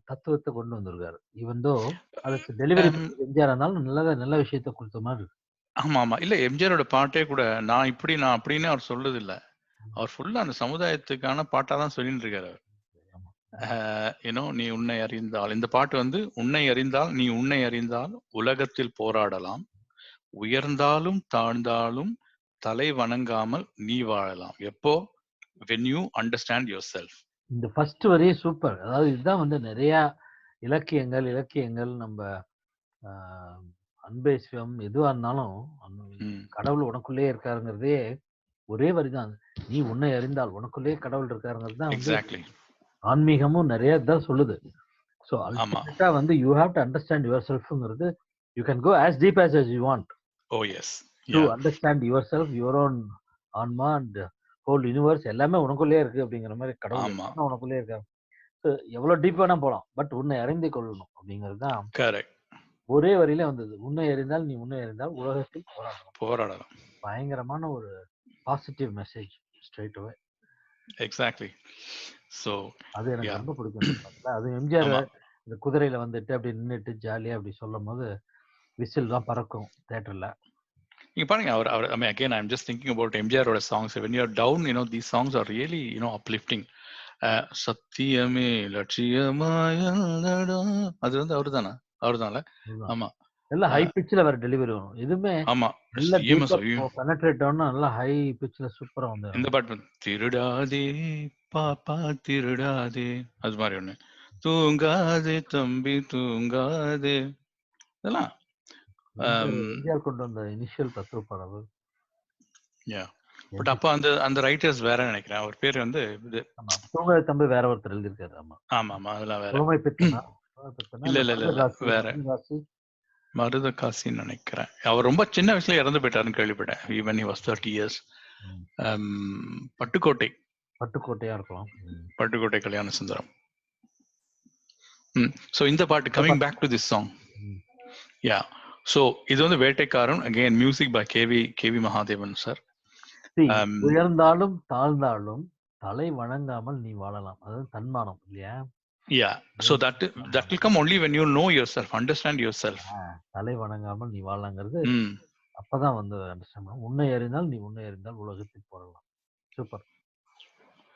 தத்துவத்தை கொண்டு வந்திருக்காரு. இவந்தோ அதுக்கு டெலிவரி எம்ஜிஆர் இருந்தாலும் நல்ல விஷயத்த கொடுத்த மாதிரி இருக்கு. ஆமா. இல்ல எம்ஜிஆரோட பாட்டே கூட நான் அப்படின்னு அவர் சொல்றது இல்ல. அவர் ஃபுல்லா அந்த சமுதாயத்துக்கான பாட்டா தான் சொல்லிட்டு இருக்காரு. நீ உன்னை அறிந்தால், இந்த பாட்டு வந்து உன்னை அறிந்தால், நீ உன்னை அறிந்தால் உலகத்தில் போராடலாம், உயர்ந்தாலும் தாழ்ந்தாலும் தலை வணங்காமல் நீ வாழலாம். எப்போ? when you understand yourself. இந்த ஃபர்ஸ்ட் வரியே சூப்பர். அதாவது இதுதான் வந்து நிறைய இலக்கியங்கள் நம்ம அன்பே சிவம் எதுவா இருந்தாலும் கடவுள் உனக்குள்ளே இருக்காருங்கிறதே ஒரே வரிதான். நீ உன்னை அறிந்தால் உனக்குள்ளே கடவுள் இருக்காருங்கிறது தான் எக்ஸாக்ட்லி ஆன்மீகமும் நிறைய தான் சொல்லுது. ஸோ அல்டிமேட்டா வந்து you have to understand your செல்ஃப்ங்கிறது you can go as deep as you want. Oh yes. To understand yourself, your own ஆன்மா அண்ட் ஹோல் யூனிவர்ஸ் எல்லாமே உனக்குள்ளே இருக்கு அப்படிங்கிற மாதிரி கடவுள் உனக்குள்ளே இருக்காங்க. எவ்வளவு டீப் வேணா போலாம், பட் உன்னை அறிந்து கொள்ளணும் அப்படிங்கிறது தான் ஒரே வரியில வந்தது. உன்னை அறிந்தால் நீ உன்னை அறிந்தால் உலகத்தில் போராடலாம். பயங்கரமான ஒரு positive message straight away. Exactly. So அது எனக்கு ரொம்ப பிடிக்கும். அது எம்ஜிஆர் இந்த குதிரையில வந்துட்டு அப்படி நின்றுட்டு ஜாலியா அப்படி சொல்லும் போது விசில் தான் பறக்கும் தியேட்டர்ல. நீங்க பாருங்க அவர் I mean again I'm just thinking about எம்ஜிஆரோட songs. When you're down, these songs are really uplifting. சத்தியமே லட்சியமாயல்லடா, அது வந்து அவர்தான்ல. ஆமா, எல்லாம் ஹை பிட்ச்ல வர டெலிவரி வரும். எதுமே ஆமா பெனட்ரேட் ஆனா நல்லா ஹை பிட்ச்ல சூப்பரா வந்து இந்த பாட்டு திருடாதே பாப்பா திருடாதே, அது மாதிரி ஒண்ணு. தூங்காதே தம்பி தூங்காதே, இதெல்லாம் எம்ஜிஆர் கொண்டு வந்த இனிஷியல் தத்துவ பாடல். பட் அப்ப அந்த ரைட்டர்ஸ் வேற நினைக்கிறேன். அவர் பேர் வந்து தூங்காதே தம்பி வேற ஒருத்தர் எழுதியிருக்காரு. ஆமா அதெல்லாம் வேற. இல்ல வேற மருதகாசின்னு நினைக்கிறேன். அவர் ரொம்ப சின்ன வயசுல இறந்து போயிட்டாருன்னு கேள்விப்பட்டேன். even he was 30 years. பட்டுக்கோட்டையா இருக்கலாம். பட்டுக்கோட்டை கல்யாண சுந்தரம். சோ இந்த பாட்டு coming back to this song. So இது வந்து Vettaikaran, again music by KV Mahadevan sir. உயர்ந்தாலும் தாழ்ந்தாலும் தலை வணங்காமல் நீ வாழலாம். அதாவது தன்மானம் இல்லையா? So that will come only when you know yourself, understand yourself. தலை வணங்காமல் நீ வாழலாங்கிறது அப்பதான் வந்து அண்டர்ஸ்டாண்ட் பண்ணணும். உன்னை அறிந்தால் நீ உன்னை அறிந்தால் உலகத்தில் போராடலாம். சூப்பர்.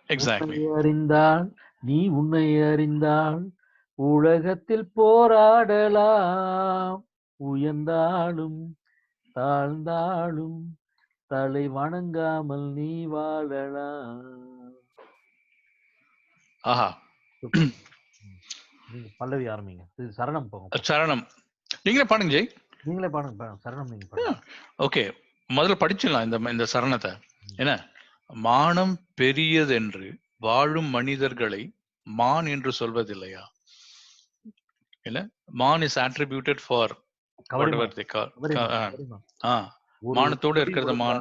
எக்ஸாக்ட்லி. அறிந்தால் நீ உன்னை அறிந்தால் உலகத்தில் போராடலாம், உயர்ந்தாலும் தாழ்ந்தாலும் தலை வணங்காமல் நீ வாழலாம். ஆஹா, பல்லவி ஆரம்பிங்க. இது சரணம் போங்க. சரணம் நீங்களே பாடுங்க ஜெய். நீங்களே பாடுங்க. சரணம் நீங்க பாடுங்க. ஓகே, முதல்ல படிச்சிடலாம் இந்த சரணத்தை. என்ன? மானம் பெரியதென்று வாழும் மனிதர்களை மான் என்று சொல்வதில்லையா? இல்ல, மான் is attributed for whatever they call. மானத்தோட இருக்கிறது மான்.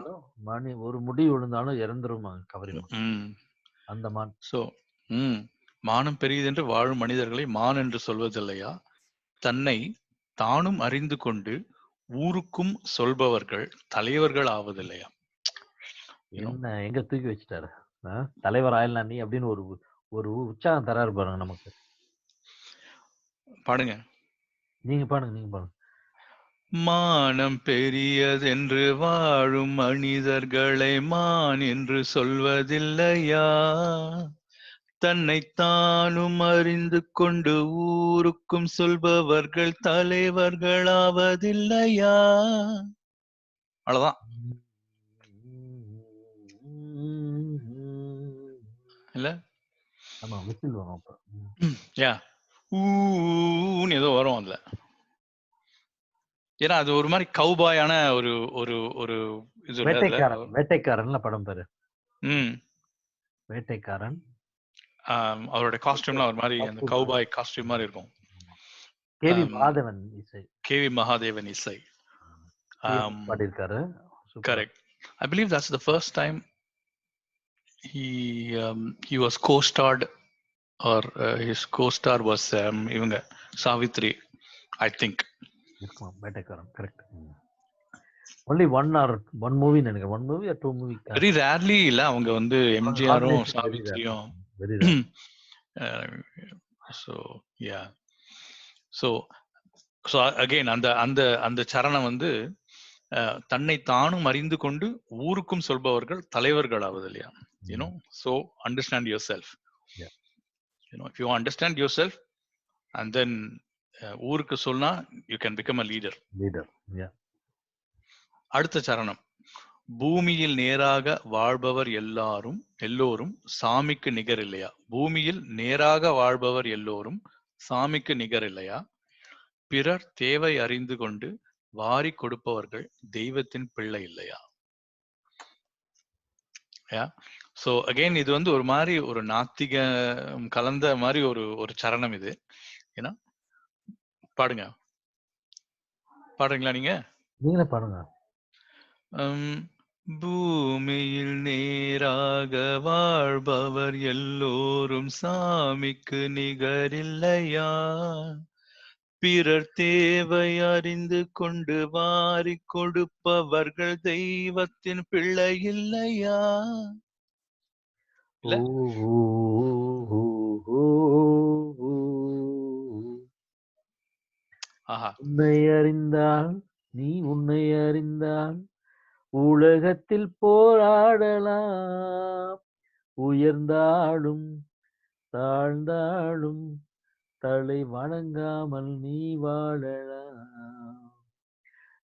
ஒரு முடி விழுந்தாலும் இறந்துரும் கவரிமான், அந்த மான். சோ மானம் பெரியதென்று வாழும் மனிதர்களை மான் என்று சொல்வதில்லையா? தன்னை தானும் அறிந்து கொண்டு ஊருக்கும் சொல்பவர்கள் தலைவர்கள் ஆவதில்லையா? என்ன எங்க தூக்கி வச்சுட்டாரு, தலைவர் ஆயிடலாம் நீ அப்படின்னு ஒரு உற்சாகம் தராரு பாருங்க நமக்கு. பாடுங்க, நீங்க பாடுங்க. மானம் பெரியதென்று வாழும் மனிதர்களை மான் என்று சொல்வதில்லையா? தன்னைத்தானும் அறிந்து கொண்டு ஊருக்கும் சொல்பவர்கள் தலைவர்களாவதில்லையா? அவ்வளவுதான். இல்ல ஆமா, விசில் வரும் அப்ப. யா ஊன்னு ஏதோ வரும் அதுல. ஏன்னா அது ஒரு மாதிரி கவுபாயான ஒரு ஒரு ஒரு இது இல்ல அதுல. வேட்டைக்காரன்ல படம் பேரு. ம் வேட்டைக்காரன். அவரோட காஸ்டியூம்லாம் ஒரு மாதிரி அந்த கவுபாய் காஸ்டியூம் மாதிரி இருக்கும். கேவி மகாதேவன் இசை. கேவி மகாதேவன் இசை பாடியிருக்காரு. Correct. I believe that's the first time he was co-starred or his co-star was இவங்க Savitri, I think. Vettaikaran correct. only one movie நினைக்கிறேன். one movie or two movie. very rarely இல்ல அவங்க வந்து எம்ஜிஆரும் சாவித்ரியும். very rare. so yeah, so again அந்த அந்த அந்த சரணம் வந்து தன்னை தானும் அறிந்து கொண்டு ஊருக்கும் சொல்பவர்கள் தலைவர்கள் ஆவது இல்லையா? you know, so understand yourself. Yeah. You know, if you understand yourself and then ஊருக்கு சொன்னா you can become a leader. Yeah. அடுத்த சரணம், பூமியில் நேராக வாழ்பவர் எல்லோரும் சாமிக்கு நிகர் இல்லையா? பூமியில் நேராக வாழ்பவர் எல்லோரும் சாமிக்கு நிகர் இல்லையா? பிறர் தேவை அறிந்து கொண்டு வாரி கொடுப்பவர்கள் தெய்வத்தின் பிள்ளை இல்லையா? சோ அகைன் இது வந்து ஒரு மாதிரி ஒரு நாத்திக கலந்த மாதிரி ஒரு ஒரு சரணம் இது. ஏன்னா பாடுங்களா நீங்க பாடுங்க. பூமியில் நேராக வாழ்பவர் எல்லோரும் சாமிக்கு நிகரில்லையா? பிறர் தேவை அறிந்து கொண்டு வாரி கொடுப்பவர்கள் தெய்வத்தின் பிள்ளை இல்லையா? உன்னை அறிந்தால் நீ உன்னை அறிந்தால் உலகத்தில் போராடலாம், உயர்ந்தாலும் தாழ்ந்தாலும் தலை வணங்காமல் நீ வாழலாம்.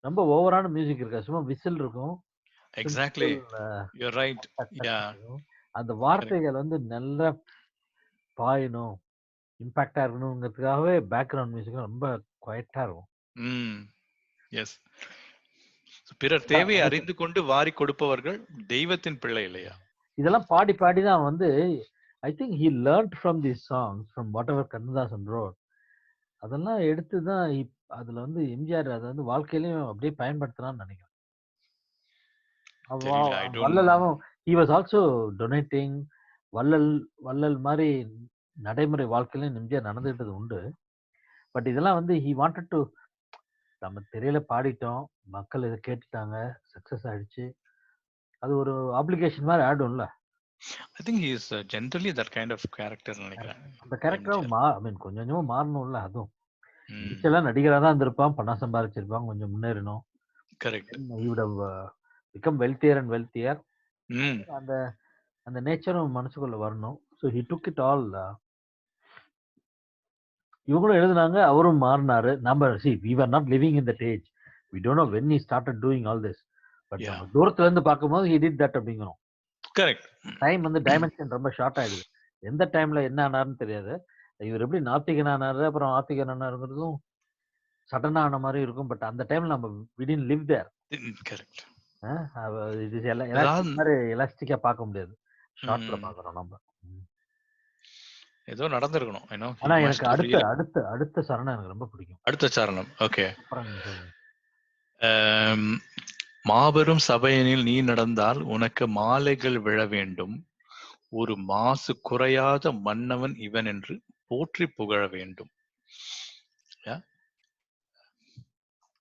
ரொம்ப ஓவரான மியூசிக் இருக்கா, சும்மா விசில் இருக்கும். Exactly, you are right. Yeah, அந்த வார்த்தைகள் வந்து நல்ல பாயணும், இம்பாக்டா இருக்கணுங்கிறதுக்காகவே பேக்ரவுண்ட் மியூசிக் ரொம்ப குவைட்டா இருக்கும். எஸ். பிறர் தேவையை அறிந்து கொண்டு வாரி கொடுப்பவர்கள் தெய்வத்தின் பிள்ளை இல்லையா? இதெல்லாம் பாடி பாடி தான் வந்து I think he learned from these songs from whatever Kannadasan wrote. அதெல்லாம் எடுத்து தான் அதுல வந்து எம்ஜிஆர் அதை வந்து வாழ்க்கையிலையும் அப்படியே பயன்படுத்தலாம்னு நினைக்கிறேன். வள்ளலாவும் he was also donating. வள்ளல் மாதிரி நடைமுறை வாழ்க்கையிலும் எம்ஜிஆர் நடந்துகிட்டது உண்டு. பட் இதெல்லாம் வந்து he wanted to, நம்ம திரையில பாடிட்டோம், மக்கள் இதை கேட்டுட்டாங்க, சக்சஸ் ஆயிடுச்சு, அது ஒரு ஆப்ளிகேஷன் மாதிரி ஆடும்ல. I think he is generally that kind of character நினைக்கிறேன். அந்த கேரக்டரும் I mean கொஞ்சம் கொஞ்சமா மாறணும்ல. அதுவும் இனிஷியலா நடிகரா தான் இருந்திருப்பான், பணம் சம்பாதிச்சிருப்பான், கொஞ்சம் முன்னேறணும். Correct. he would have become wealthier and wealthier. அந்த அந்த நேச்சரும் மனசுக்குள்ள வரணும். so he took it all. இவங்களும் எழுதுனாங்க, அவரும் மாறினாரு. நம்ம see we were not living in that age, we don't know when he started doing all this, but தூரத்துல இருந்து பார்க்கும்போது he did that அப்படிங்கிறோம். கரெக்ட். டைம் வந்து டைமென்ஷன் ரொம்ப ஷார்ட் ஆயிடுது. எந்த டைம்ல என்ன ஆனாருன்னு தெரியாது. இவர் எப்படி நாத்திகன் ஆனாரு, அப்புறம் ஆத்திகன் ஆனாருங்கிறதும் சடனா ஆன மாதிரி இருக்கும். பட் அந்த டைம்ல நம்ம we didn't live there. Correct. இது எல்லாம் மாதிரி எலாஸ்டிக்கா பார்க்க முடியாது, ஷார்ட்ல பார்க்கறோம் நம்ம. ஏதோ நடந்துருக்கணும். ஆனா எனக்கு அடுத்த சரணம் எனக்கு ரொம்ப பிடிக்கும். அடுத்த சரணம் ஓகே. மாபெரும் சபையனில் நீ நடந்தால் உனக்கு மாலைகள் விழ வேண்டும், ஒரு மாசு குறையாத மன்னவன் இவன் என்று போற்றி புகழ வேண்டும்.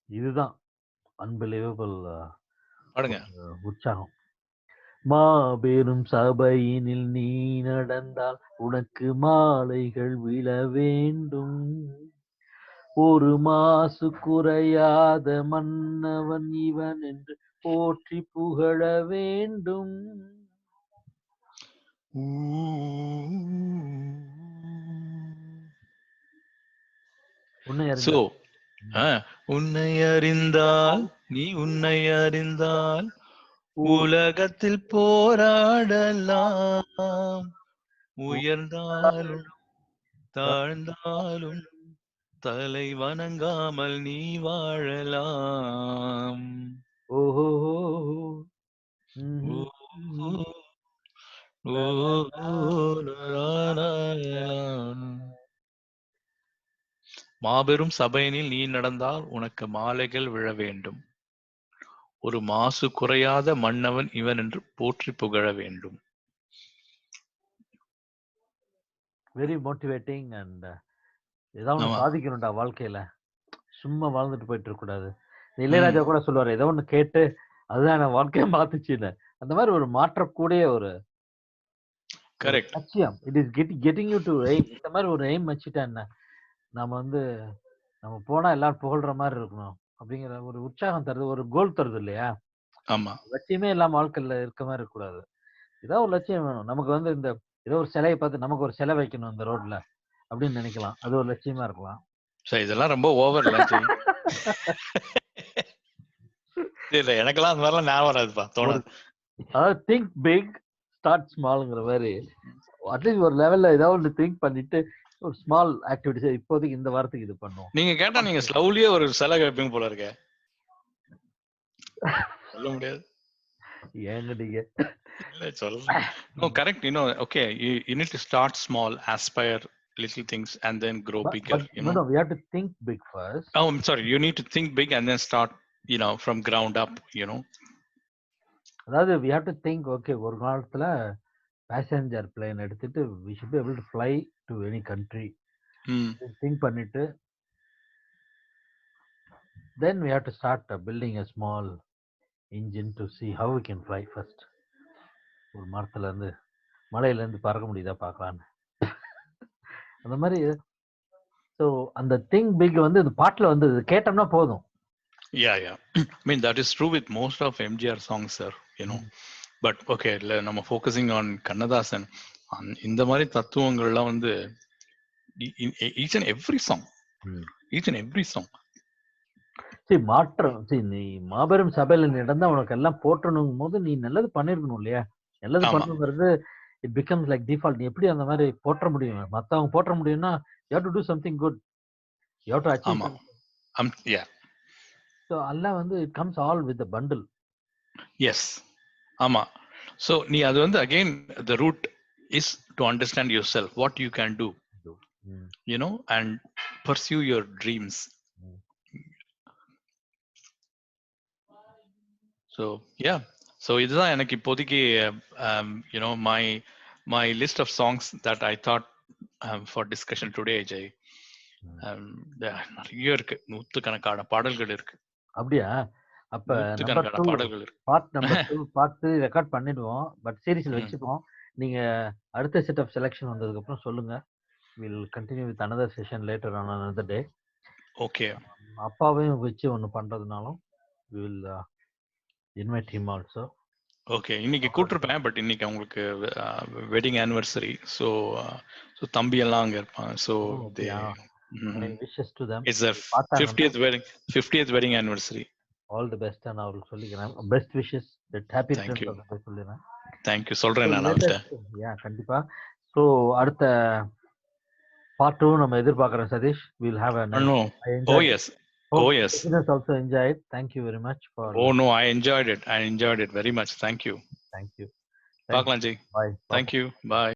இதுதான் அன்பிலீவபிள் உற்சாகம். மாபெரும் சபையினில் நீ நடந்தால் உனக்கு மாலைகள் விழ வேண்டும், ஒரு மாசு குறையாத மன்னவன் இவன் என்று போற்றி புகழ வேண்டும். உன்னை So, அறிந்தால் உன்னை அறிந்தால் நீ உன்னை அறிந்தால் உலகத்தில் போராடலாம், உயர்ந்தாலும் தாழ்ந்தாலும் தலை வணங்காமல் நீ வாழலாம். ஓஹோ மாபெரும் சபையினில் நீ நடந்தால் உனக்கு மாலைகள் விழ வேண்டும். ஒரு மாசு குறையாத மன்னவன் இவன் என்று போற்றி புகழ வேண்டும். Very motivating. அண்ட் ஏதாவது ஒன்று சாதிக்கணும்டா வாழ்க்கையில, சும்மா வாழ்ந்துட்டு போயிட்டு இருக்க கூடாது. இளையராஜா கூட சொல்லுவாரு, ஏதோ ஒண்ணு கேட்டு அதுதான் என் வாழ்க்கையை மாத்துச்சுன்னு. அந்த மாதிரி ஒரு மாற்றக்கூடிய ஒரு கரெக்ட் லட்சியம். It is getting you to aim. இந்த மாதிரி ஒரு எய்ம் வச்சுட்டா என்ன, நாம வந்து நம்ம போனா எல்லாரும் புகழ்ற மாதிரி இருக்கணும் அப்படிங்கிற ஒரு உற்சாகம் தருது, ஒரு கோல் தருது இல்லையா? ஆமா. லட்சியமே இல்லாம வாழ்க்கையில இருக்க மாதிரி இருக்கக்கூடாது. ஏதோ ஒரு லட்சியம் வேணும் நமக்கு. வந்து இந்த ஏதோ ஒரு சிலையை பார்த்து நமக்கு ஒரு சிலை வைக்கணும் இந்த ரோட்ல அப்படின்னு நினைக்கலாம். அது ஒரு லட்சியமா இருக்கலாம். சரி, இதெல்லாம் ரொம்ப ஓவர்ல. இல்ல, எனக்கெல்லாம் அந்த மாதிரிலாம் ஞாபகம் வராதுப்பா, தோணாது. அதாவது திங்க் பிக் ஸ்டார்ட் ஸ்மால்ங்கிற மாதிரி அட்லீஸ்ட் ஒரு லெவல்ல ஏதாவது ஒன்று திங்க் பண்ணிட்டு ஒரு ஸ்மால் ஆக்டிவிட்டிஸ் இப்போதைக்கு இந்த வாரத்துக்கு இது பண்ணுவோம். நீங்க கேட்டா நீங்க ஸ்லவுலியே ஒரு சிலை வைப்பீங்க போல இருக்க. சொல்ல முடியாது. ஏங்க நீங்க இல்ல சொல்றேன். No, correct. Okay, you need to start small, aspire little things and then grow bigger. No, we have to think big first. Oh, I'm sorry. You need to think big and then start, from ground up. அதாவது we have to think, okay, ஒரு காலத்துல passenger plane எடுத்துட்டு we should be able to fly to any country. Think பண்ணிட்டு then we have to start building a small engine to see how we can fly first. ஒரு மரத்துல இருந்து மலையில இருந்து பறக்க முடியுதா பார்க்கலான்னு அந்த மாதிரி. ஸோ அந்த திங்க் பிக் வந்து இந்த பாட்டுல வந்து கேட்டோம்னா போதும். Yeah. I mean, that is true with most of MGR songs, sir. But okay, நம்ம focusing on Kannadasan. இந்த மாதிரி தத்துவங்கள்லாம் வந்து each and every song. சரி, மாற்றம். சரி, நீ மாபெரும் சபையில நடந்தா உனக்கு எல்லாம் போற்றணும் போது நீ நல்லது பண்ணிருக்கணும் இல்லையா? நல்லது பண்ணுங்கிறது இட் பிகம்ஸ் லைக் டிஃபால்ட். நீ எப்படி அந்த மாதிரி போற்ற முடியும்? மத்தவங்க போற்ற முடியும்னா you have to do something good. You have to achieve something. Yeah. So Allah வந்து it comes all with the bundle. Yes. ஆமா. So நீ அது வந்து again the root is to understand yourself, what you can do. And pursue your dreams. So yeah. So இதுதான் எனக்கு இப்போதைக்கு my list of songs that I thought for discussion today, Jay. நிறைய இருக்கு, நூற்றுக்கணக்கான பாடல்கள் இருக்கு. அப்படியா? அப்ப பார்த்து ரெக்கார்ட் பண்ணிடுவோம். பட் சீரிஸ்ல வச்சுப்போம். நீங்க அடுத்த செட் ஆஃப் செலக்ஷன் வந்ததுக்கு அப்புறம் சொல்லுங்க. we'll continue with another session later on another day. Okay. அப்பாவையும் வச்சு ஒன்னு பண்றதுனாலும் we will invite him also. Okay, இன்னைக்கு கூட்டிருப்பேன். பட் இன்னைக்கு அவங்களுக்கு வெட்டிங் ஆனிவர்சரி. ஸோ தம்பி எல்லாம் அங்க இருப்பாங்க. So wishes to them. It's their 50th wedding anniversary. All the best and அவங்களுக்கு சொல்லிக்கிறேன். பெஸ்ட் விஷஸ், ஹாப்பி ரிட்டர்ன்ஸ் சொல்லிறேன். Thank you சொல்றேன் நான் அவர்ட்ட. கண்டிப்பா. ஸோ அடுத்த பார்ட் 2 நம்ம எதிர்பார்க்கிறோம் Satish. we'll have a oh yes. Business also enjoyed. Thank you very much for. Oh no, I enjoyed it very much. Thank you. Thank you. Paklan ji. Bye. Thank you. Bye.